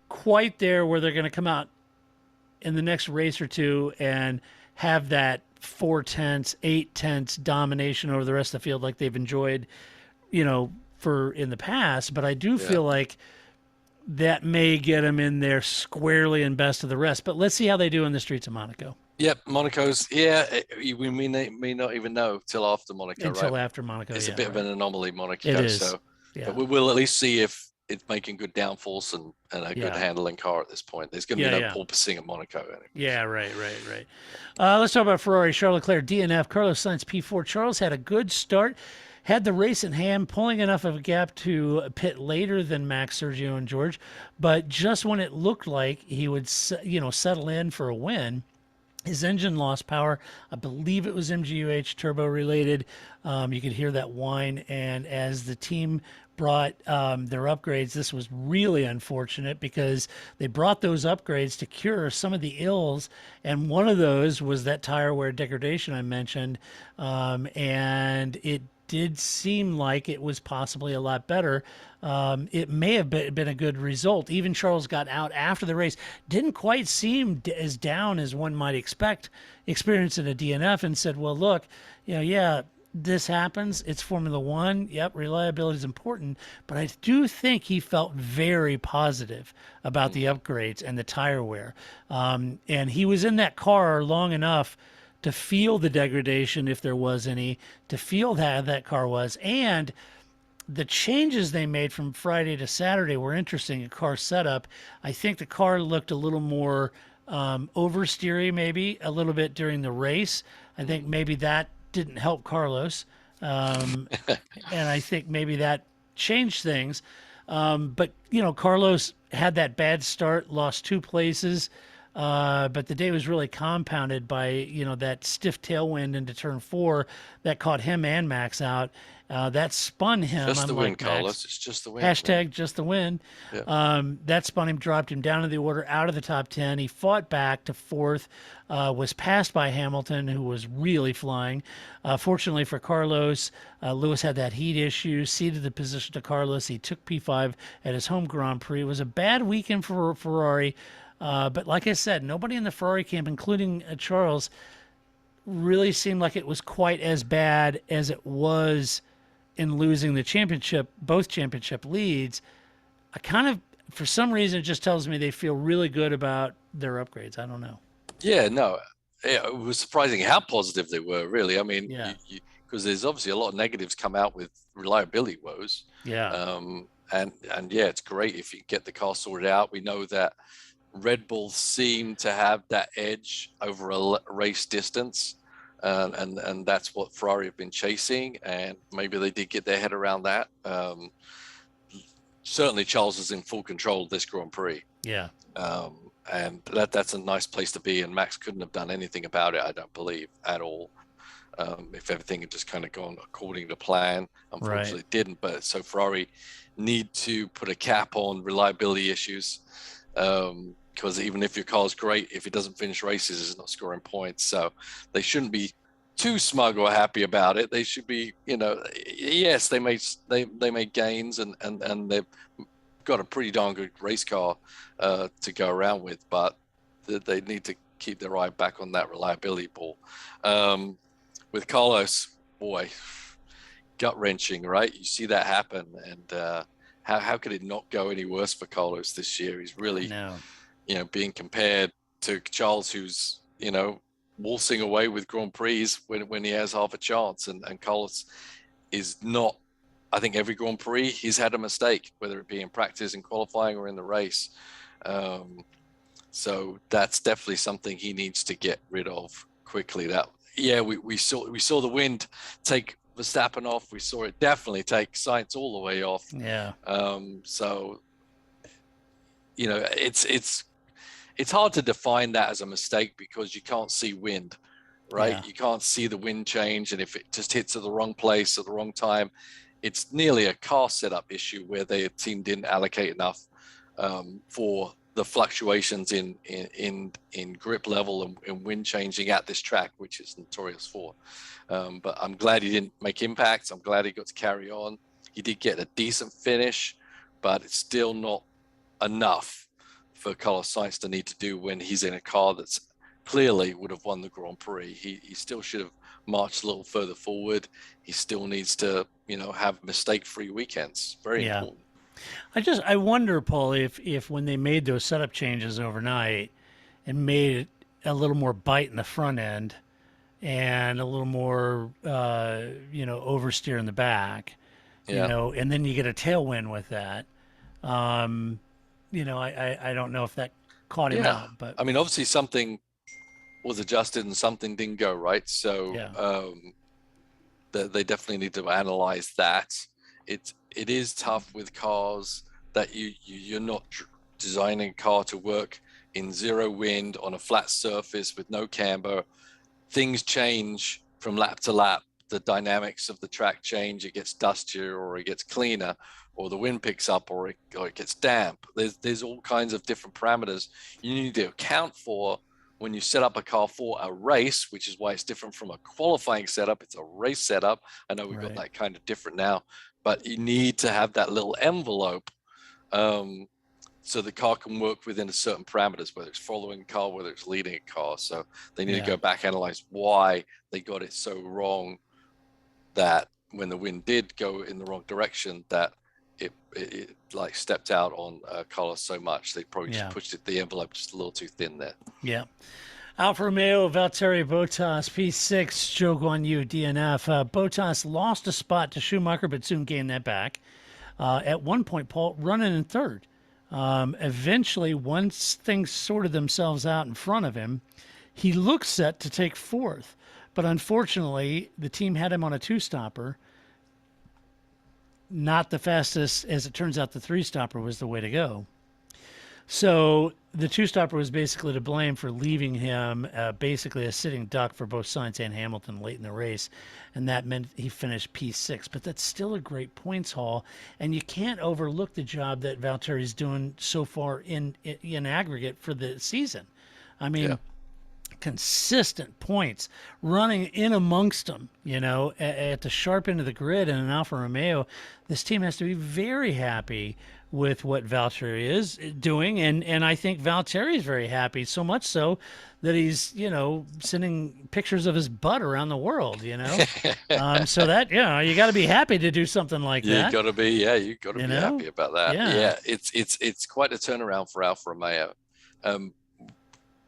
quite there where they're going to come out in the next race or two and have that 4/10, 8/10 domination over the rest of the field like they've enjoyed, for in the past. But I do feel like that may get them in there squarely and best of the rest. But let's see how they do in the streets of Monaco. Yep, Monaco's, we may not even know till after Monaco, Until right? after Monaco, It's a bit of an anomaly, Monaco. It is. So, but we will at least see if it's making good downforce and a good handling car at this point. There's going to be no porpoising at Monaco. Anyway. Yeah, right. Let's talk about Ferrari. Charles Leclerc, DNF. Carlos Sainz, P4. Charles had a good start. Had the race in hand, pulling enough of a gap to pit later than Max, Sergio, and George. But just when it looked like he would, settle in for a win, his engine lost power. I believe it was MGUH turbo related. You could hear that whine. And as the team brought their upgrades, this was really unfortunate because they brought those upgrades to cure some of the ills. And one of those was that tire wear degradation I mentioned. And it did seem like it was possibly a lot better. It may have been a good result. Even Charles got out after the race. Didn't quite seem as down as one might expect experiencing a DNF, and said, well, look, this happens. It's Formula One. Yep, reliability is important, but I do think he felt very positive about the upgrades and the tire wear. And he was in that car long enough to feel the degradation, if there was any, to feel how that car was. And the changes they made from Friday to Saturday were interesting in car setup. I think the car looked a little more oversteery, maybe a little bit during the race. I think maybe that didn't help Carlos. And I think maybe that changed things. But, Carlos had that bad start, lost 2 places. But the day was really compounded by, that stiff tailwind into turn 4 that caught him and Max out. That spun him. Just the win, unlike Carlos. Max. It's just the win. Hashtag just the win. Yeah. That spun him, dropped him down to the order, out of the top 10. He fought back to 4th, was passed by Hamilton, who was really flying. Fortunately for Carlos, Lewis had that heat issue, ceded the position to Carlos. He took P5 at his home Grand Prix. It was a bad weekend for Ferrari. But like I said, nobody in the Ferrari camp, including Charles, really seemed like it was quite as bad as it was in losing the championship, both championship leads. I kind of, for some reason, it just tells me they feel really good about their upgrades. I don't know. Yeah, no, it was surprising how positive they were, really. I mean, Yeah. because there's obviously a lot of negatives come out with reliability woes. Yeah. And yeah, it's great if you get the car sorted out. We know that Red Bull seem to have that edge over a race distance. And that's what Ferrari have been chasing, and maybe they did get their head around that. Certainly, Charles is in full control of this Grand Prix. Yeah. And that's a nice place to be. And Max couldn't have done anything about it, I don't believe, at all. If everything had just kind of gone according to plan, unfortunately it didn't. But so Ferrari need to put a cap on reliability issues. Because even if your car's great, if it doesn't finish races, it's not scoring points. So they shouldn't be too smug or happy about it. They should be, yes, they made gains and they've got a pretty darn good race car to go around with, but they need to keep their eye back on that reliability ball. With Carlos, boy, gut wrenching, right? You see that happen, and how could it not go any worse for Carlos this year? He's really. Being compared to Charles, who's, waltzing away with Grand Prix when he has half a chance. And Carlos is not, I think every Grand Prix he's had a mistake, whether it be in practice, in qualifying, or in the race. So that's definitely something he needs to get rid of quickly. We saw the wind take Verstappen off. We saw it definitely take Sainz all the way off. Yeah. So, it's hard to define that as a mistake because you can't see wind, right? Yeah. You can't see the wind change. And if it just hits at the wrong place at the wrong time, it's nearly a car setup issue where their team didn't allocate enough for the fluctuations in grip level and wind changing at this track, which is notorious for. But I'm glad he didn't make impacts. I'm glad he got to carry on. He did get a decent finish, but it's still not enough for Carlos Sainz to need to do when he's in a car that's clearly would have won the Grand Prix. He still should have marched a little further forward. He still needs to, have mistake-free weekends. Very important. I wonder, Paul, if when they made those setup changes overnight and made it a little more bite in the front end and a little more, oversteer in the back, and then you get a tailwind with that. I don't know if that caught him out, but I mean, obviously something was adjusted and something didn't go right. So they definitely need to analyze that. It is tough with cars that you're not designing a car to work in zero wind on a flat surface with no camber. Things change from lap to lap. The dynamics of the track change. It gets dustier or it gets cleaner, or the wind picks up, or it gets damp. There's all kinds of different parameters you need to account for when you set up a car for a race, which is why it's different from a qualifying setup. It's a race setup. I know we've got that kind of different now, but you need to have that little envelope so the car can work within a certain parameters, whether it's following a car, whether it's leading a car. So they need to go back, analyze why they got it so wrong that when the wind did go in the wrong direction, that it like stepped out on Carlos so much they probably just pushed the envelope just a little too thin there. Yeah. Alfa Romeo, Valtteri Bottas, P6, Joe Guan Yu, DNF. Bottas lost a spot to Schumacher, but soon gained that back. At one point, Paul running in third. Eventually, once things sorted themselves out in front of him, he looked set to take fourth. But unfortunately, the team had him on a two-stopper. Not the fastest. As it turns out, the three-stopper was the way to go. So the two-stopper was basically to blame for leaving him basically a sitting duck for both Sainz and Hamilton late in the race, and that meant he finished P6. But that's still a great points haul, and you can't overlook the job that Valtteri's doing so far in aggregate for the season. I mean, consistent points, running in amongst them, at the sharp end of the grid in an Alfa Romeo. This team has to be very happy with what Valtteri is doing, and I think Valtteri is very happy, so much so that he's, sending pictures of his butt around the world, so that, you got to be happy to do something like that. You got to be happy about that. Yeah. It's quite a turnaround for Alfa Romeo.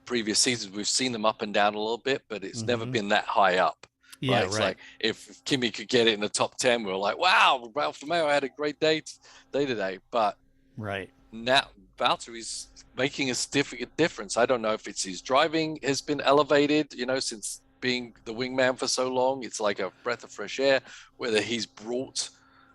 Previous seasons, we've seen them up and down a little bit, but it's never been that high up. Yeah, right. It's like if Kimi could get it in the top 10, we're like, wow, Alfa Romeo had a great day today. But now Valtteri's making a significant difference. I don't know if it's his driving has been elevated, since being the wingman for so long. It's like a breath of fresh air, whether he's brought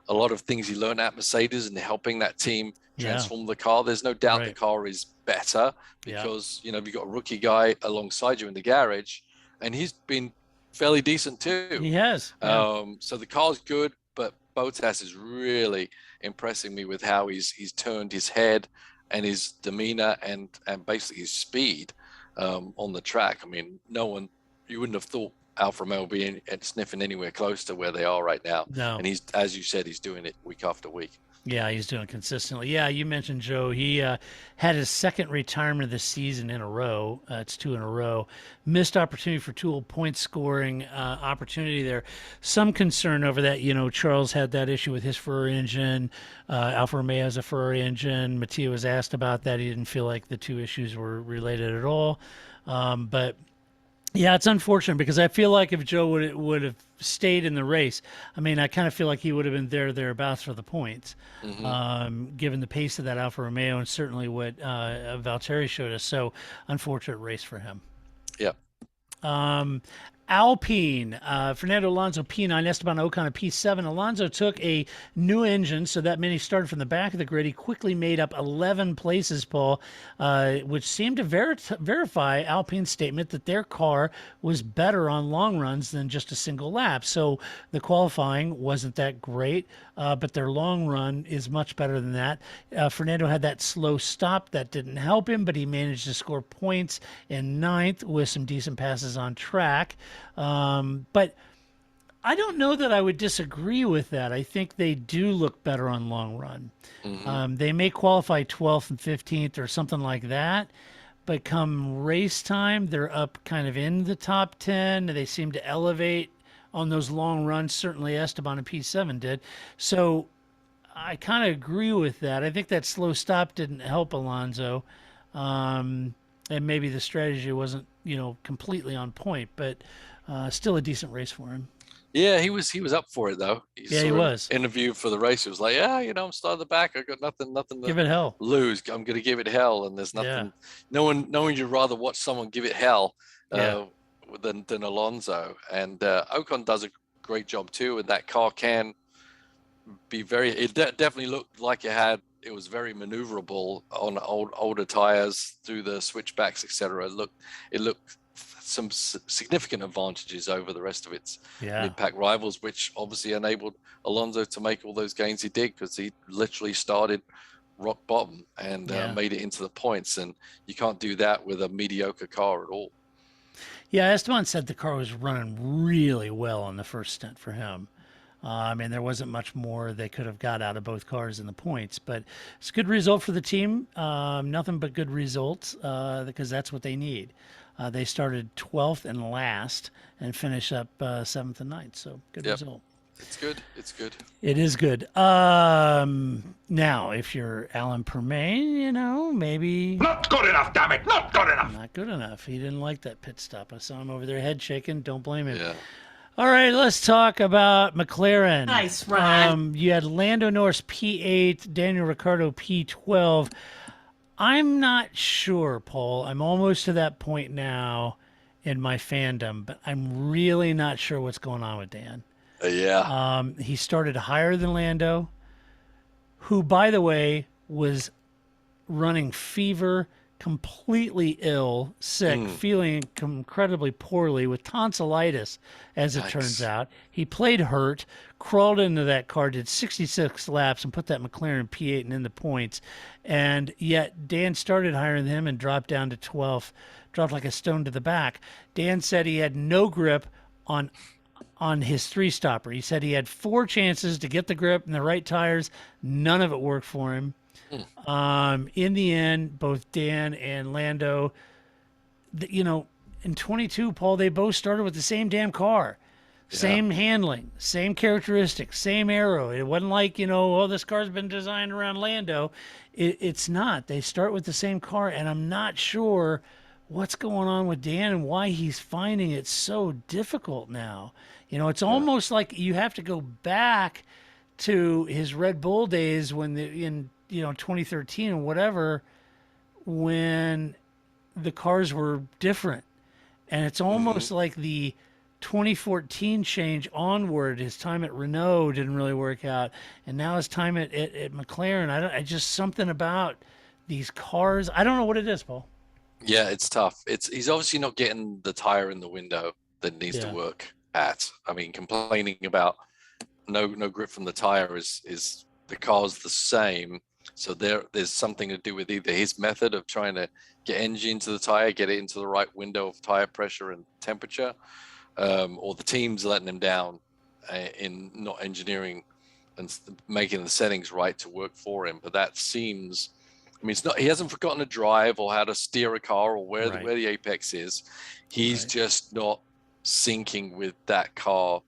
a lot of things he learned at Mercedes and helping that team transform the car. There's no doubt the car is better because, you've got a rookie guy alongside you in the garage, and he's been fairly decent too. He has. So the car's good, but Bottas is really impressing me with how he's turned his head and his demeanor and basically his speed on the track. I mean, you wouldn't have thought Alfa Romeo being sniffing anywhere close to where they are right now. No. And he's, as you said, he's doing it week after week. Yeah, he's doing it consistently. Yeah, you mentioned, Joe, he had his second retirement of the season in a row. It's 2 in a row. Missed opportunity for Tool point scoring opportunity there. Some concern over that. Charles had that issue with his Ferrari engine. Alfa Romeo has a Ferrari engine. Mattia was asked about that. He didn't feel like the two issues were related at all. But yeah, it's unfortunate because I feel like if Joe would have stayed in the race, I mean, I kind of feel like he would have been thereabouts for the points, given the pace of that Alfa Romeo and certainly what Valtteri showed us. So, unfortunate race for him. Yeah. Alpine, Fernando Alonso P9, Esteban Ocon P7. Alonso took a new engine, so that meant he started from the back of the grid. He quickly made up 11 places, Paul, which seemed to verify Alpine's statement that their car was better on long runs than just a single lap. So the qualifying wasn't that great, but their long run is much better than that. Fernando had that slow stop that didn't help him, but he managed to score points in ninth with some decent passes on track. But I don't know that I would disagree with that. I think they do look better on long run. They may qualify 12th and 15th or something like that, but come race time, they're up kind of in the top 10. They seem to elevate on those long runs. Certainly Esteban and P7 did. So I kind of agree with that. I think that slow stop didn't help Alonso. And maybe the strategy wasn't, completely on point, but still a decent race for him. Yeah, he was up for it though. He was. Interview for the race. He was like, I'm starting the back. I got nothing to give it hell. Lose. I'm going to give it hell, and there's nothing. No one would rather watch someone give it hell than Alonso. And Ocon does a great job too, and that car can be it definitely looked like it was very maneuverable on older tires through the switchbacks, etc. It looked some significant advantages over the rest of its mid-pack rivals, which obviously enabled Alonso to make all those gains he did, because he literally started rock bottom and made it into the points, and you can't do that with a mediocre car at all. Yeah, Esteban said the car was running really well on the first stint for him. I mean, there wasn't much more they could have got out of both cars in the points, but it's a good result for the team. Nothing but good results because that's what they need. They started 12th and last and finished up 7th and 9th, so good result. It's good. It's good. It is good. Now, if you're Alan Permain, maybe Not good enough, damn it! Not good enough! not good enough. He didn't like that pit stop. I saw him over there head shaking. Don't blame him. Yeah. All right, let's talk about McLaren. Nice run. You had Lando Norris P8, Daniel Ricciardo P12. I'm not sure, Paul. I'm almost to that point now in my fandom, but I'm really not sure what's going on with Dan. Yeah. He started higher than Lando, who, by the way, was running fever, completely ill, sick, feeling incredibly poorly with tonsillitis, as it turns out. He played hurt, crawled into that car, did 66 laps, and put that McLaren P8 and in the points. And yet Dan started higher than him and dropped down to 12th, dropped like a stone to the back. Dan said he had no grip on his three-stopper. He said he had 4 chances to get the grip and the right tires. None of it worked for him. In the end, both Dan and Lando, in 22, Paul, they both started with the same damn car. Same handling, same characteristics, same aero. It wasn't like, this car's been designed around Lando. It's not. They start with the same car, and I'm not sure what's going on with Dan and why he's finding it so difficult now. It's almost like you have to go back to his Red Bull days when in 2013 or whatever, when the cars were different. And it's almost like the 2014 change onward, his time at Renault didn't really work out. And now his time at McLaren, I just something about these cars. I don't know what it is, Paul. Yeah, it's tough. He's obviously not getting the tire in the window that needs to work at. I mean, complaining about no grip from the tire is the car's the same. So there's something to do with either his method of trying to get energy into the tire, get it into the right window of tire pressure and temperature, or the team's letting him down in not engineering and making the settings right to work for him. But that seems, it's not, he hasn't forgotten to drive or how to steer a car or where the apex is. He's just not syncing with that car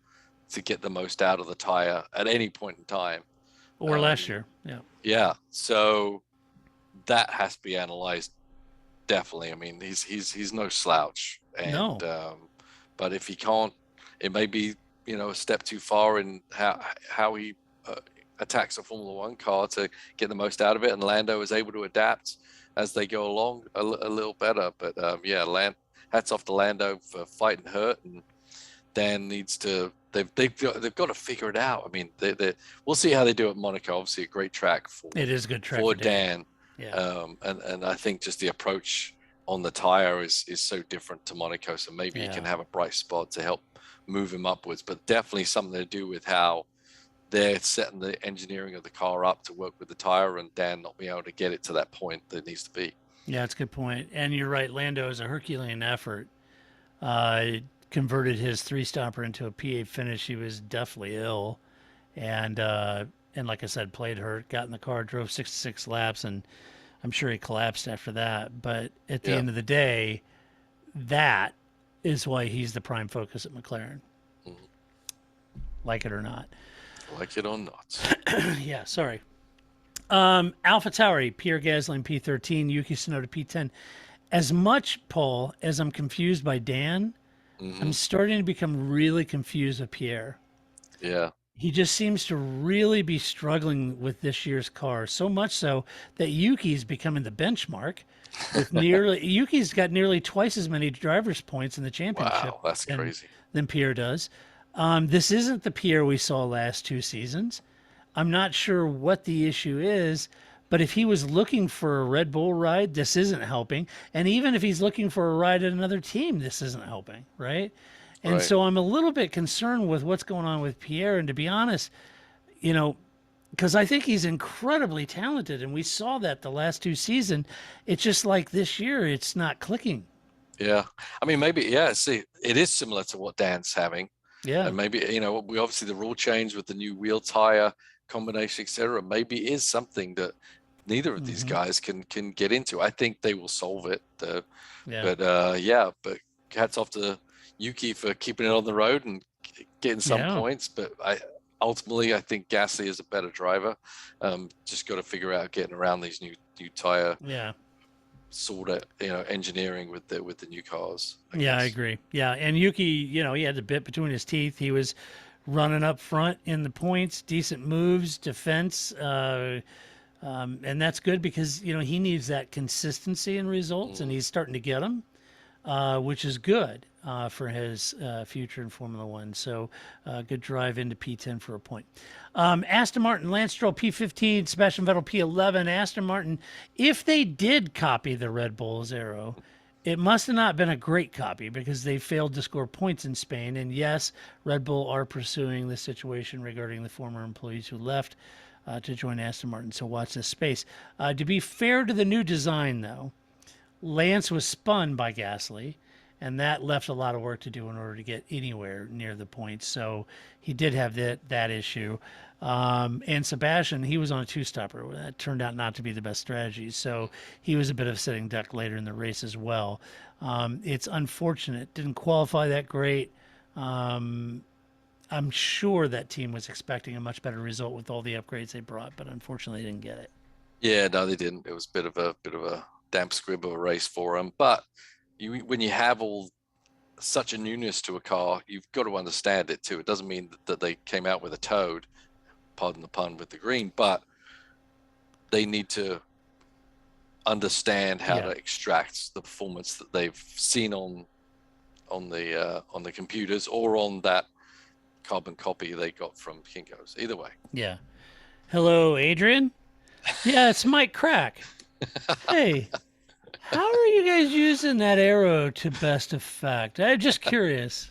to get the most out of the tire at any point in time. Or last year, yeah. So that has to be analyzed. Definitely. He's no slouch. And, but if he can't, it may be a step too far in how he attacks a Formula One car to get the most out of it. And Lando is able to adapt as they go along a little better. But hats off to Lando for fighting hurt, and Dan needs to. They've got to figure it out. We'll see how they do at Monaco. Obviously, a great track for it is a good track for Dan. Yeah. And I think just the approach on the tire is so different to Monaco. So maybe he can have a bright spot to help move him upwards. But definitely something to do with how they're setting the engineering of the car up to work with the tire, and Dan not being able to get it to that point that it needs to be. Yeah, that's a good point. And you're right. Lando is a Herculean effort. Converted his 3-stopper into a P8 finish. He was definitely ill, and like I said, played hurt, got in the car, drove 66 laps, and I'm sure he collapsed after that. But at the end of the day, that is why he's the prime focus at McLaren. Like it or not. Like it or not. Yeah, sorry. AlphaTauri, Pierre Gasly P13, Yuki Tsunoda P10. As much, Paul, as I'm confused by Dan, I'm starting to become really confused with Pierre. Yeah. He just seems to really be struggling with this year's car, so much so that Yuki's becoming the benchmark. With Yuki's got nearly twice as many driver's points in the championship. Wow, that's crazy. Than Pierre does. This isn't the Pierre we saw last 2 seasons. I'm not sure what the issue is, but if he was looking for a Red Bull ride, this isn't helping. And even if he's looking for a ride at another team, this isn't helping, right? And so I'm a little bit concerned with what's going on with Pierre. And to be honest, because I think he's incredibly talented, and we saw that the last 2 seasons. It's just like this year, it's not clicking. Yeah. Maybe, see, it is similar to what Dan's having. Yeah. And maybe, we obviously the rule change with the new wheel tire combination, etc. Maybe is something that neither of these guys can get into. I think they will solve it. But hats off to Yuki for keeping it on the road and getting some points. But ultimately, I think Gasly is a better driver. Just got to figure out getting around these new tire sort of engineering with the new cars. I Yeah, I guess. agree. Yeah, and Yuki, he had the bit between his teeth. He was running up front in the points, decent moves, defense, and that's good because he needs that consistency in results, and he's starting to get them, which is good for his future in Formula One. So good drive into P10 for a point. Aston Martin, Lance Stroll P15, Sebastian Vettel P11. Aston Martin, if they did copy the Red Bull's arrow, it must have not been a great copy because they failed to score points in Spain. And yes, Red Bull are pursuing the situation regarding the former employees who left to join Aston Martin. So watch this space. To be fair to the new design, though, Lance was spun by Gasly, and that left a lot of work to do in order to get anywhere near the points. So he did have that issue. And Sebastian, he was on a two-stopper. That turned out not to be the best strategy. So he was a bit of a sitting duck later in the race as well. It's unfortunate. Didn't qualify that great. I'm sure that team was expecting a much better result with all the upgrades they brought, but unfortunately they didn't get it. Yeah, no, they didn't. It was a bit of a damp squib of a race for them. But when you have such a newness to a car, you've got to understand it too. It doesn't mean that they came out with a toad, pardon the pun, with the green, but they need to understand how to extract the performance that they've seen on the computers or on that carbon copy they got from Kinko's. Either way. Yeah. Hello, Adrian. Yeah, it's Mike Crack. Hey, how are you guys using that arrow to best effect? I'm just curious.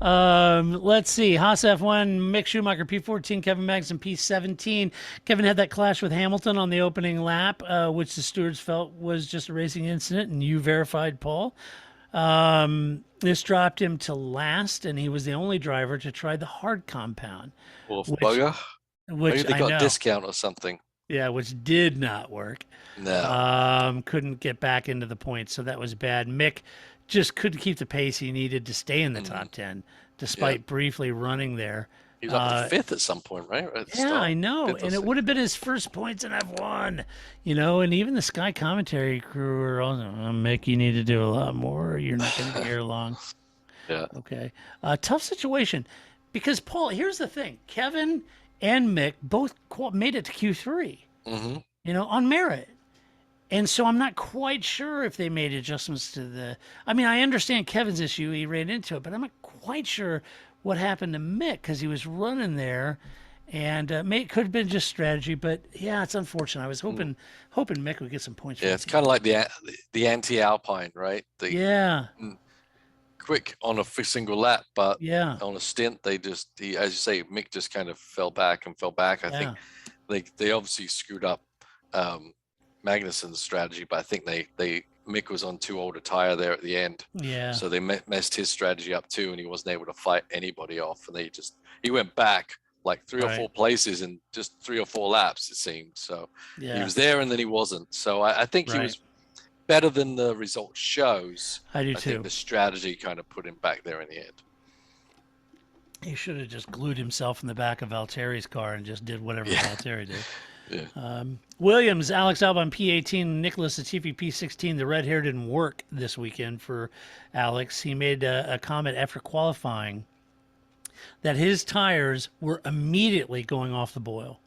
Let's see. Haas F1, Mick Schumacher P14, Kevin Magnussen P17. Kevin had that clash with Hamilton on the opening lap, which the stewards felt was just a racing incident, and you verified, Paul. This dropped him to last, and he was the only driver to try the hard compound. Bugger. Maybe they got a discount or something. Yeah, which did not work. No. Couldn't get back into the points, so that was bad. Mick just couldn't keep the pace he needed to stay in the top 10, despite briefly running there. He was up to fifth at some point, right? I know. And it would have been his first points in F1, and even the Sky commentary crew were all, Mick, you need to do a lot more, or you're not going to be here long. Yeah. Okay. Tough situation because, Paul, here's the thing. Kevin and Mick both made it to Q3, on merit. And so I'm not quite sure if they made adjustments to I understand Kevin's issue. He ran into it, but I'm not quite sure what happened to Mick because he was running there. And it could have been just strategy, but yeah, it's unfortunate. I was hoping Mick would get some points. Yeah, it's kind of like the anti-Alpine, right? Quick on a single lap, but on a stint, as you say, Mick just kind of fell back. I think they obviously screwed up Magnussen's strategy, but I think Mick was on too old a tire there at the end. Yeah. So they messed his strategy up too, and he wasn't able to fight anybody off. And he went back like three or four places in just 3 or 4 laps, it seemed. So he was there and then he wasn't. So I think he was better than the result shows. I do too. I think the strategy kind of put him back there in the end. He should have just glued himself in the back of Valtteri's car and just did whatever Valtteri did. Yeah. Williams, Alex Albon P18, Nicholas Latifi P16. The red hair didn't work this weekend for Alex. He made a comment after qualifying that his tires were immediately going off the boil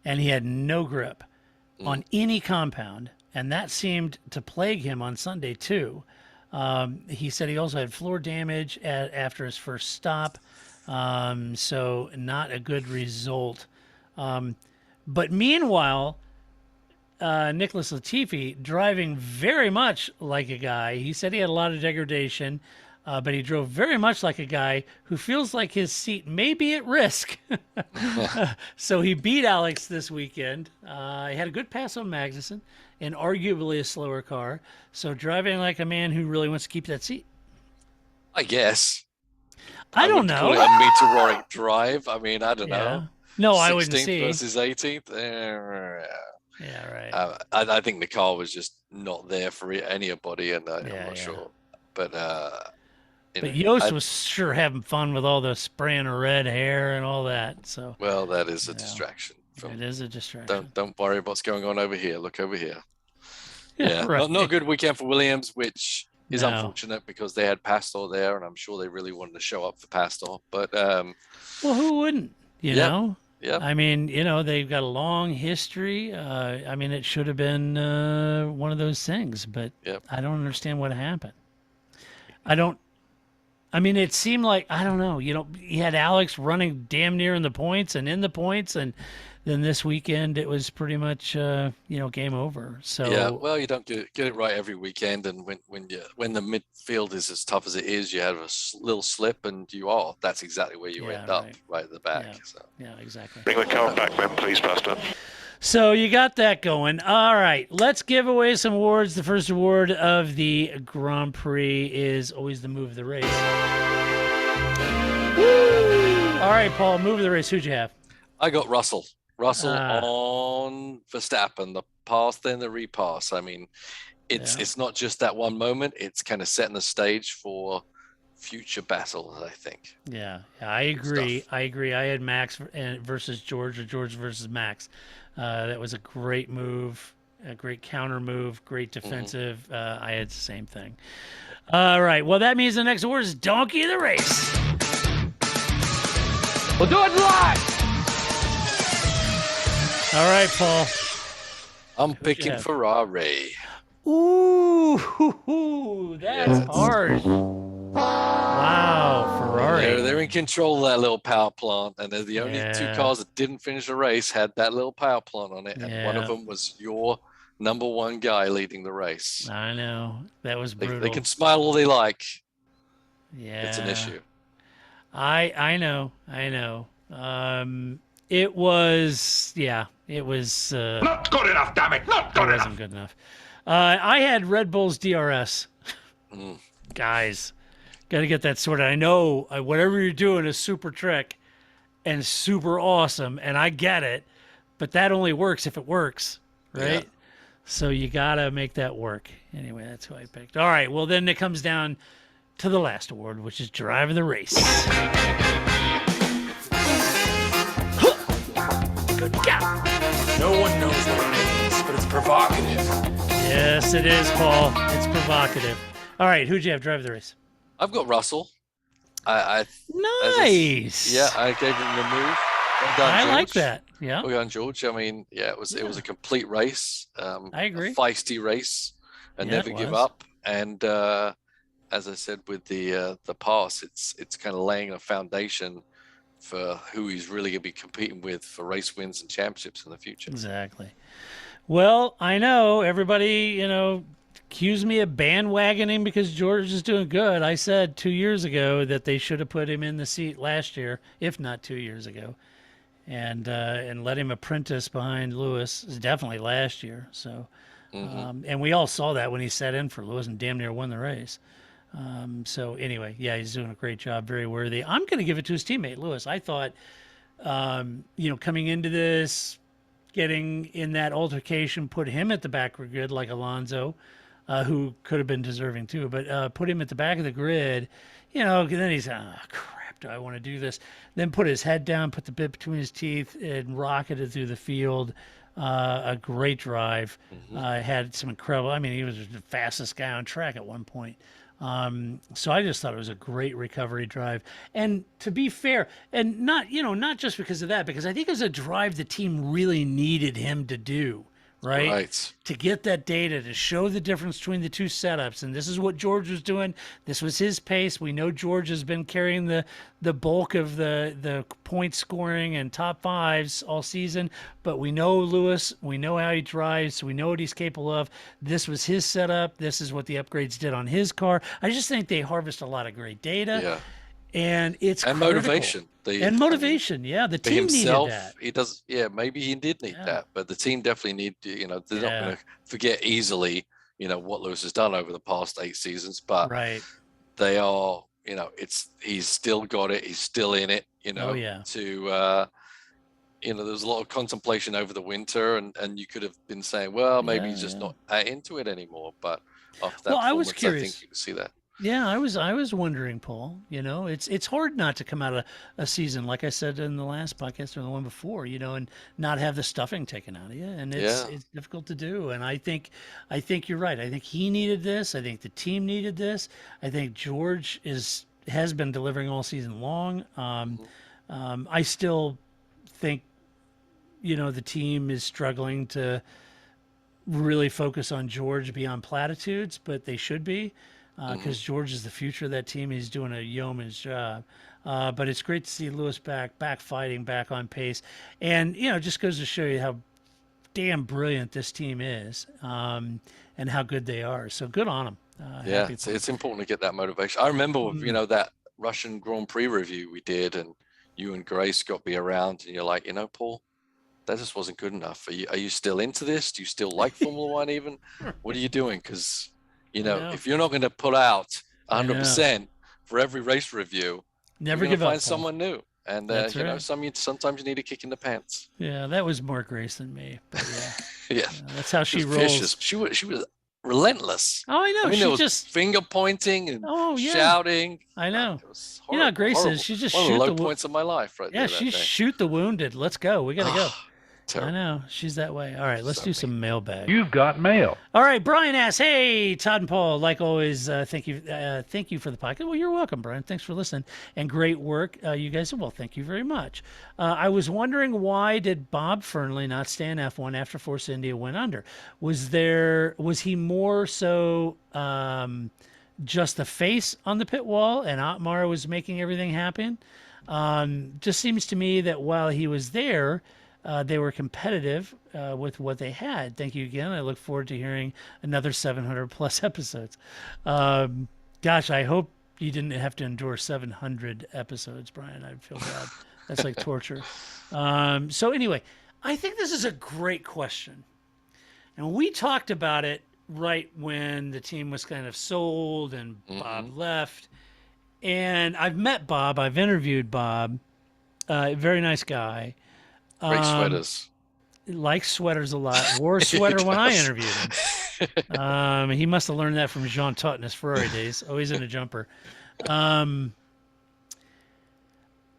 and he had no grip on any compound. And that seemed to plague him on Sunday, too. He said he also had floor damage after his first stop. So not a good result. But meanwhile, Nicholas Latifi driving very much like a guy. He said he had a lot of degradation, but he drove very much like a guy who feels like his seat may be at risk. So he beat Alex this weekend. He had a good pass on Magnussen and arguably a slower car. So driving like a man who really wants to keep that seat. I guess. I don't know. Call it a meteoric drive. I mean, I don't know. No, I wouldn't see. 16th versus 18th. Yeah, right. I think the car was just not there for anybody, and I'm not sure. But But Yost was sure having fun with all the spraying of red hair and all that. So well, that is a distraction. It is a distraction. Don't worry about what's going on over here. Look over here. Yeah, right. Not a good weekend for Williams, which is unfortunate because they had Pastor there, and I'm sure they really wanted to show up for Pastor. But well, who wouldn't? You know? Yeah. I mean, they've got a long history. I mean, it should have been one of those things, but I don't understand what happened. I mean, it seemed like, I don't know, he had Alex running damn near in the points, and then this weekend it was pretty much, game over. So yeah, well, you don't get it right every weekend, and when the midfield is as tough as it is, you have a little slip, and that's exactly where you end up, right at the back. Yeah, exactly. Bring the car back, Ben, please, Pastor. So you got that going. All right, let's give away some awards. The first award of the Grand Prix is always the move of the race. Woo! All right, Paul, move of the race. Who'd you have? I got Russell on Verstappen, the pass, then the repass. I mean, it's not just that one moment. It's kind of setting the stage for future battles, I think. Yeah, I agree. I had Max versus George, or George versus Max. That was a great move, a great counter move, great defensive. I had the same thing. All right, well, that means the next award is Donkey of the Race. We'll do it live. All right, Paul. I'm picking Ferrari. Ooh, that's hard. Wow, Ferrari. They're in control of that little power plant, and they're the only two cars that didn't finish the race had that little power plant on it, and one of them was your number one guy leading the race. I know. That was brutal. They can smile all they like. Yeah. It's an issue. I know. It was Not good enough, damn it! Not good enough. It wasn't good enough. I had Red Bull's DRS. Guys, got to get that sorted. I know whatever you're doing is super trick and super awesome, and I get it, but that only works if it works, right? Yeah. So you got to make that work. Anyway, that's who I picked. All right, well, then it comes down to the last award, which is Drive of the Race. Good God. No one knows what it means, but it's provocative. Yes, it is, Paul. It's provocative. All right, who'd you have drive the race? I've got Russell. Nice. I gave him the move. Well done, I George. like that. Yeah. Well done, George. I mean, it was a complete race. I agree. A feisty race, and never give up. And as I said with the pass, it's kind of laying a foundation for who he's really going to be competing with for race wins and championships in the future. Exactly. Well, I know everybody, accused me of bandwagoning because George is doing good. I said 2 years ago that they should have put him in the seat last year, if not 2 years ago, and let him apprentice behind Lewis. Definitely last year. So, and we all saw that when he sat in for Lewis and damn near won the race. So anyway, he's doing a great job, very worthy. I'm going to give it to his teammate Lewis. I thought, coming into this, getting in that altercation, put him at the back of the grid like Alonso, who could have been deserving too, but put him at the back of the grid, then he's, crap, do I want to do this? Then put his head down, put the bit between his teeth, and rocketed through the field. A great drive. Had some incredible, he was the fastest guy on track at one point. So I just thought it was a great recovery drive. And to be fair, and not just because of that, because I think it was a drive the team really needed him to do, right? To get that data, to show the difference between the two setups. And this is what George was doing. This was his pace. We know George has been carrying the bulk of the point scoring and top fives all season, but we know Lewis, we know how he drives, we know what he's capable of. This was his setup. This is what the upgrades did on his car. I just think they harvest a lot of great data. Yeah. And it's and critical. motivation. The team himself, needed that. He does. Yeah, maybe he did need that, but the team definitely need to. They're not going to forget easily. What Lewis has done over the past 8 seasons, but they are. He's still got it. He's still in it. To there was a lot of contemplation over the winter, and you could have been saying, well, maybe he's just not into it anymore. But after that, I was curious. I think you can see that. Yeah, I was wondering, Paul. It's hard not to come out of a season, like I said in the last podcast or the one before, and not have the stuffing taken out of you, and Yeah. it's difficult to do. And I think you're right. I think he needed this. I think the team needed this. I think George has been delivering all season long. I still think, the team is struggling to really focus on George beyond platitudes, but they should be. Because George is the future of that team. He's doing a yeoman's job. But it's great to see Lewis back fighting, back on pace. And, it just goes to show you how damn brilliant this team is and how good they are. So good on them. Yeah, it's important to get that motivation. I remember, that Russian Grand Prix review we did, and you and Grace got me around, and you're like, Paul, that just wasn't good enough. Are you still into this? Do you still like Formula One even? What are you doing? Because if you're not going to put out 100% for every race review, never you're give up. Find someone new, and That's right. sometimes you need a kick in the pants. Yeah, that was more Grace than me. But yeah, Yeah, that's how she rolls. Vicious. She was relentless. Oh, I know. She She was just finger pointing and yeah. shouting. I know. It was You know how Grace horrible. is. She just one of shoot the low the points of my life, right yeah. there. She shoot the wounded. Let's go. We gotta go. Terrible. I know. She's that way. All right, let's do some mailbag. You've got mail. All right, Brian asks, hey, Todd and Paul, like always, thank you for the podcast. Well, you're welcome, Brian. Thanks for listening. And great work, you guys. Well, thank you very much. I was wondering, why did Bob Fernley not stay in F1 after Force India went under? Was he more so just the face on the pit wall and Otmar was making everything happen? Just seems to me that while he was there, they were competitive with what they had. Thank you again. I look forward to hearing another 700 plus episodes. Gosh, I hope you didn't have to endure 700 episodes, Brian. I feel bad. That's like torture. So anyway, I think this is a great question. And we talked about it right when the team was kind of sold and Bob left. And I've met Bob. I've interviewed Bob. Very nice guy. Great sweaters. Likes sweaters a lot. Wore a sweater when I interviewed him. He must have learned that from Jean Todt in his Ferrari days. Always in a jumper.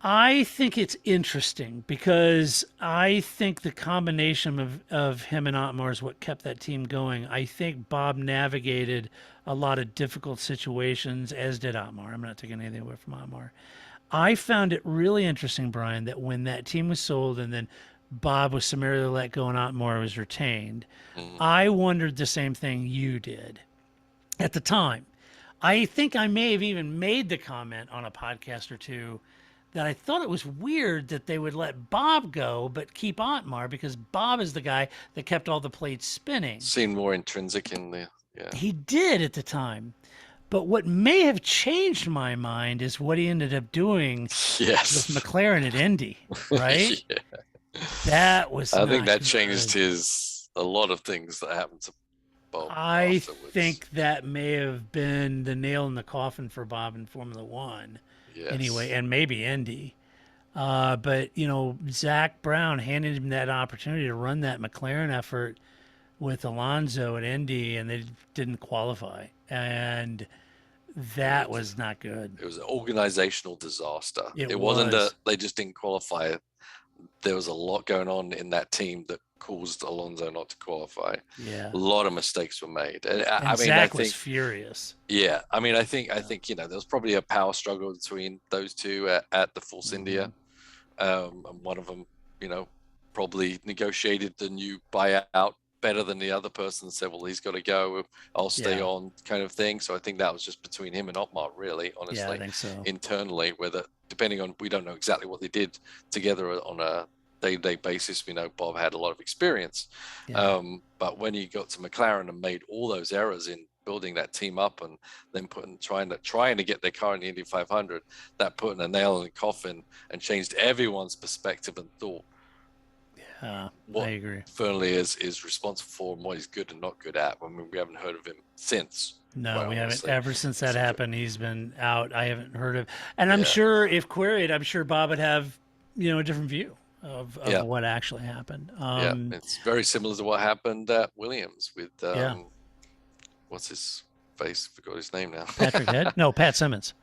I think it's interesting because I think the combination of him and Otmar is what kept that team going. I think Bob navigated a lot of difficult situations, as did Otmar. I'm not taking anything away from Otmar. I found it really interesting, Brian, that when that team was sold and then Bob was summarily let go and Otmar was retained, I wondered the same thing you did at the time. I think I may have even made the comment on a podcast or two that I thought it was weird that they would let Bob go but keep Otmar, because Bob is the guy that kept all the plates spinning. Seemed more intrinsic in the, yeah. He did at the time. But what may have changed my mind is what he ended up doing Yes. with McLaren at Indy, right? Yeah. That was I think not that good. changed a lot of things that happened to Bob I afterwards. think that may have been the nail in the coffin for Bob in Formula One. Yes. Anyway, and maybe Indy. But, Zach Brown handed him that opportunity to run that McLaren effort with Alonso at Indy, and they didn't qualify. And that was not good. It was an organizational disaster. It wasn't was. that they just didn't qualify. There was a lot going on in that team that caused Alonso not to qualify. Yeah. A lot of mistakes were made. And And I mean, Zach I was think, furious. yeah, I mean, I think, there was probably a power struggle between those two at the Force India. And one of them, probably negotiated the new buyout better than the other person, and said, well, he's got to go, I'll stay on, kind of thing. So I think that was just between him and Otmar, really, honestly. Yeah, I think so. Internally, whether, depending on, we don't know exactly what they did together on a day-to-day basis. We know Bob had a lot of experience. Yeah. But when he got to McLaren and made all those errors in building that team up and then trying to get their car in the Indy 500, that put a nail in the coffin and changed everyone's perspective and thought. What I agree. Fernley is responsible for and what he's good and not good at. I mean, we haven't heard of him since. No, Well, we haven't. honestly. Ever since that happened, he's been out. I haven't heard of. And I'm sure if queried, I'm sure Bob would have, a different view of what actually happened. It's very similar to what happened at Williams with what's his face. Forgot his name now. Patrick Head? No, Pat Simmons.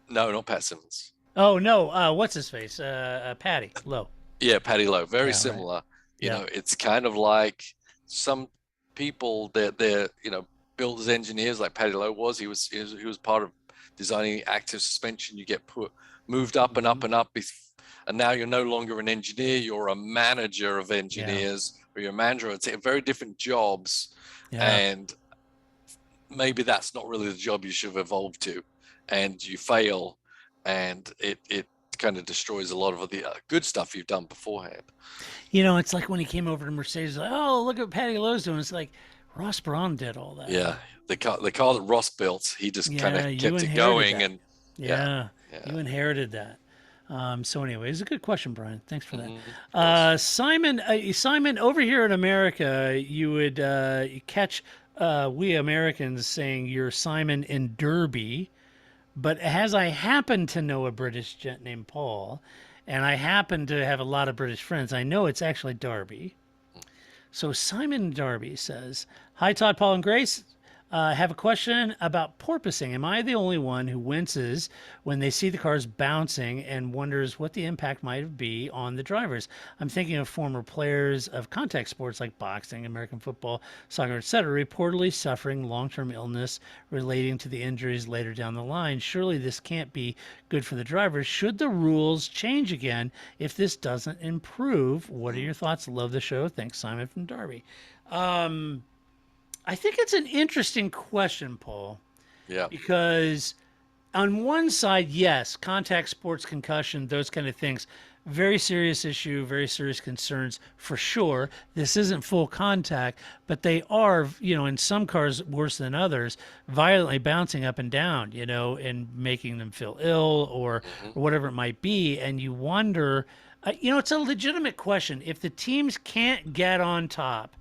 No, not Pat Simmons. Oh no, what's his face? Patty Lowe. Yeah, Paddy Lowe. Very Yeah, right. similar. You Yeah. know, it's kind of like some people they're built as engineers, like Paddy Lowe was. He was part of designing active suspension. You get moved up and up and up, and now you're no longer an engineer. You're a manager of engineers, or you're a manager of very different jobs. Yeah. And maybe that's not really the job you should have evolved to, and you fail, and it kind of destroys a lot of the good stuff you've done beforehand. You know, it's like when he came over to Mercedes, like, oh, look what Patty Lowe's doing. It's like Ross Braun did all that. Yeah, the car that Ross built, he just kind of kept it going, that. and you inherited that. So anyway, it's a good question, Brian. Thanks for that. Simon, over here in America, you would catch we Americans saying you're Simon in Derby, but as I happen to know a British gent named Paul, and I happen to have a lot of British friends, I know it's actually Derby. So Simon Darby says, "Hi, Todd, Paul, and Grace. Have a question about porpoising. Am I the only one who winces when they see the cars bouncing and wonders what the impact might be on the drivers? I'm thinking of former players of contact sports like boxing, American football, soccer, etc., reportedly suffering long-term illness relating to the injuries later down the line. Surely this can't be good for the drivers. Should the rules change again if this doesn't improve? What are your thoughts? Love the show. Thanks, Simon from Derby." I think it's an interesting question, Paul. Yeah. Because on one side, yes, contact sports, concussion, those kind of things, very serious issue, very serious concerns for sure. This isn't full contact, but they are, in some cars worse than others, violently bouncing up and down, and making them feel ill or whatever it might be. And you wonder, it's a legitimate question. If the teams can't get on top,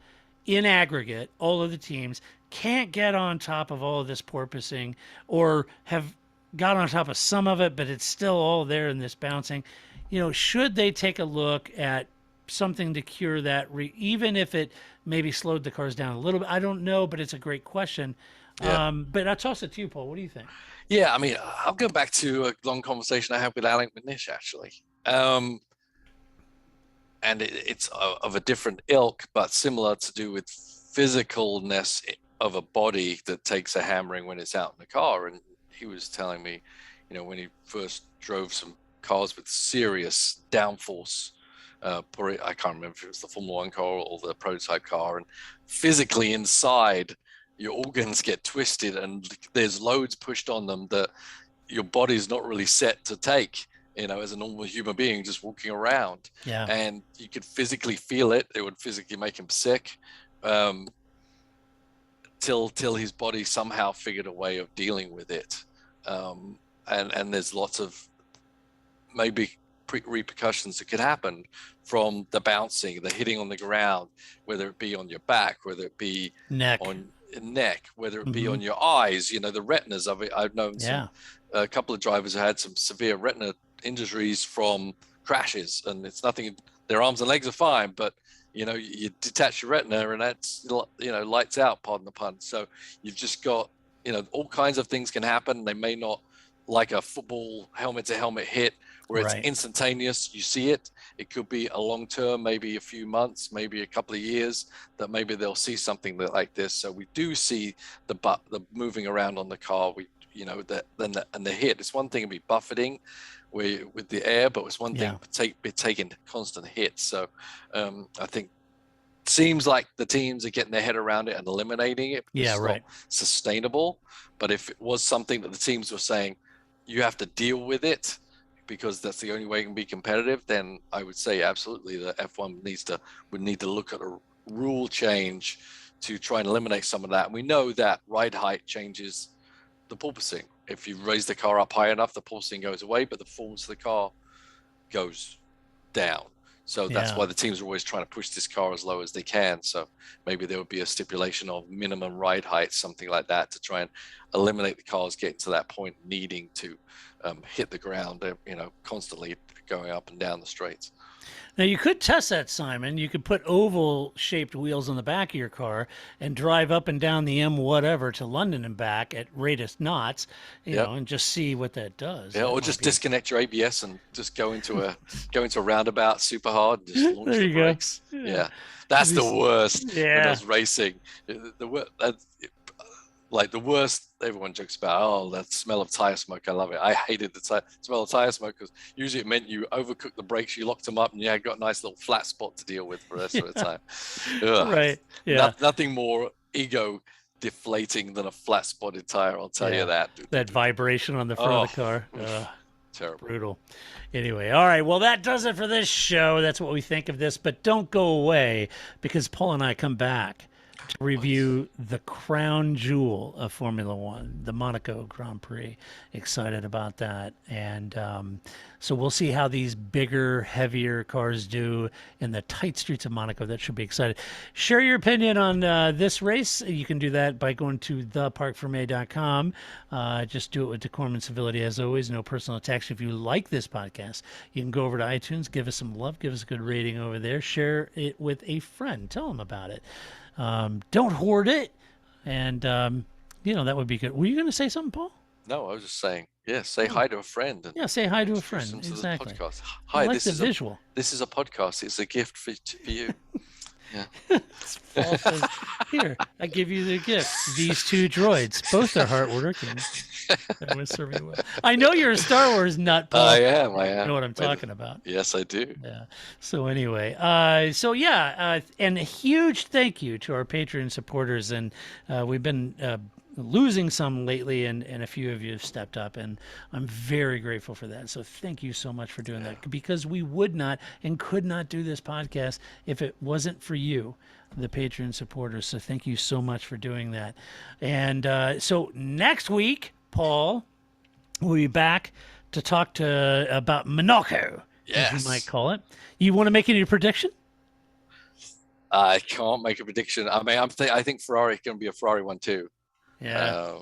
in aggregate, all of the teams can't get on top of all of this porpoising, or have got on top of some of it, but it's still all there in this bouncing. Should they take a look at something to cure that, even if it maybe slowed the cars down a little bit? I don't know, but it's a great question. Yeah. But I'll toss it to you, Paul. What do you think? Yeah, I mean, I'll go back to a long conversation I had with Alec McNish, actually. And it's of a different ilk, but similar to do with physicalness of a body that takes a hammering when it's out in the car. And he was telling me, when he first drove some cars with serious downforce, I can't remember if it was the Formula One car or the prototype car, and physically inside, your organs get twisted and there's loads pushed on them that your body's not really set to take. As a normal human being just walking around. Yeah. And you could physically feel it. It would physically make him sick, till his body somehow figured a way of dealing with it. And there's lots of maybe repercussions that could happen from the bouncing, the hitting on the ground, whether it be on your back, whether it be on your neck, whether it be on your eyes, the retinas of it. I've known a couple of drivers who had some severe retina injuries from crashes, and it's nothing, their arms and legs are fine, but you detach your retina and that's lights out, pardon the pun. So you've just got all kinds of things can happen. They may not, like a football helmet to helmet hit where it's instantaneous, you see it. It could be a long term, maybe a few months, maybe a couple of years, that maybe they'll see something like this. So we do see the moving around on the car. And the hit. It's one thing to be buffeting with the air, but it's one thing to be taking constant hits. So I think it seems like the teams are getting their head around it and eliminating it. It's not sustainable. But if it was something that the teams were saying, you have to deal with it because that's the only way you can be competitive, then I would say absolutely the F1 would need to look at a rule change to try and eliminate some of that. And we know that ride height changes the porpoising. If you raise the car up high enough, the porpoising goes away, but the performance of the car goes down. So that's why the teams are always trying to push this car as low as they can. So maybe there would be a stipulation of minimum ride height, something like that, to try and eliminate the cars getting to that point, needing to hit the ground, constantly going up and down the straights. Now, you could test that, Simon. You could put oval-shaped wheels on the back of your car and drive up and down the M whatever to London and back at rate of knots, you know, and just see what that does. Yeah, That or might just be- disconnect your ABS and just go into a roundabout super hard and just launch There the you go. brakes. Yeah. That's the worst when Yeah. I was racing. Like the worst, everyone jokes about, oh, that smell of tire smoke. I love it. I hated the smell of tire smoke because usually it meant you overcooked the brakes, you locked them up, and you had got a nice little flat spot to deal with for the rest of the time. Ugh. Right. Yeah. Nothing more ego deflating than a flat spotted tire. I'll tell you that. That vibration on the front of the car. Terrible. Brutal. Anyway, all right. Well, that does it for this show. That's what we think of this. But don't go away because Paul and I come back to review the crown jewel of Formula One, the Monaco Grand Prix. Excited about that. And so we'll see how these bigger, heavier cars do in the tight streets of Monaco. That should be exciting. Share your opinion on this race. You can do that by going to theparcfermé.com. Just do it with decorum and civility, as always. No personal attacks. If you like this podcast, you can go over to iTunes, give us some love, give us a good rating over there. Share it with a friend. Tell them about it. Don't hoard it. And, that would be good. Were you going to say something, Paul? No, I was just saying, say hi to a friend. And say hi to a friend. introduce them to Exactly. the podcast. I Hi, like this the is visual. This is a podcast. It's a gift for you. Paul says, here, I give you the gift. These two droids. Both are hardworking. That would serve you well. I know you're a Star Wars nut, Paul. I am. You know what I'm talking about. Yes, I do. Yeah. So anyway, and a huge thank you to our Patreon supporters. And we've been losing some lately, and a few of you have stepped up, and I'm very grateful for that. So thank you so much for doing that, because we would not and could not do this podcast if it wasn't for you, the Patreon supporters. So thank you so much for doing that. And so next week, Paul, we'll be back to talk about Monaco, as you might call it. You want to make any prediction? I can't make a prediction. I mean, I think Ferrari can be a Ferrari one too. Yeah.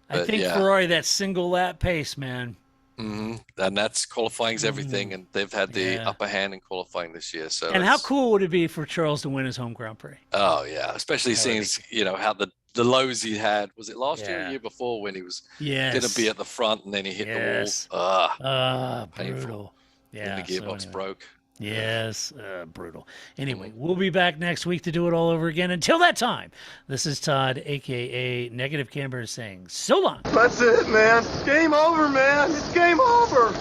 I but think Ferrari, that single lap pace, man. And that's qualifying's everything, and they've had the upper hand in qualifying this year. So, and how cool would it be for Charles to win his home Grand Prix? Oh yeah, especially seeing how the lows he had. Was it last year or the year before when he was going to be at the front and then he hit the wall? Painful. Brutal. Yeah. And the gearbox broke. Yes, brutal. Anyway, we'll be back next week to do it all over again. Until that time, this is Todd, a.k.a. Negative Camber, saying so long. That's it, man. Game over, man. It's game over.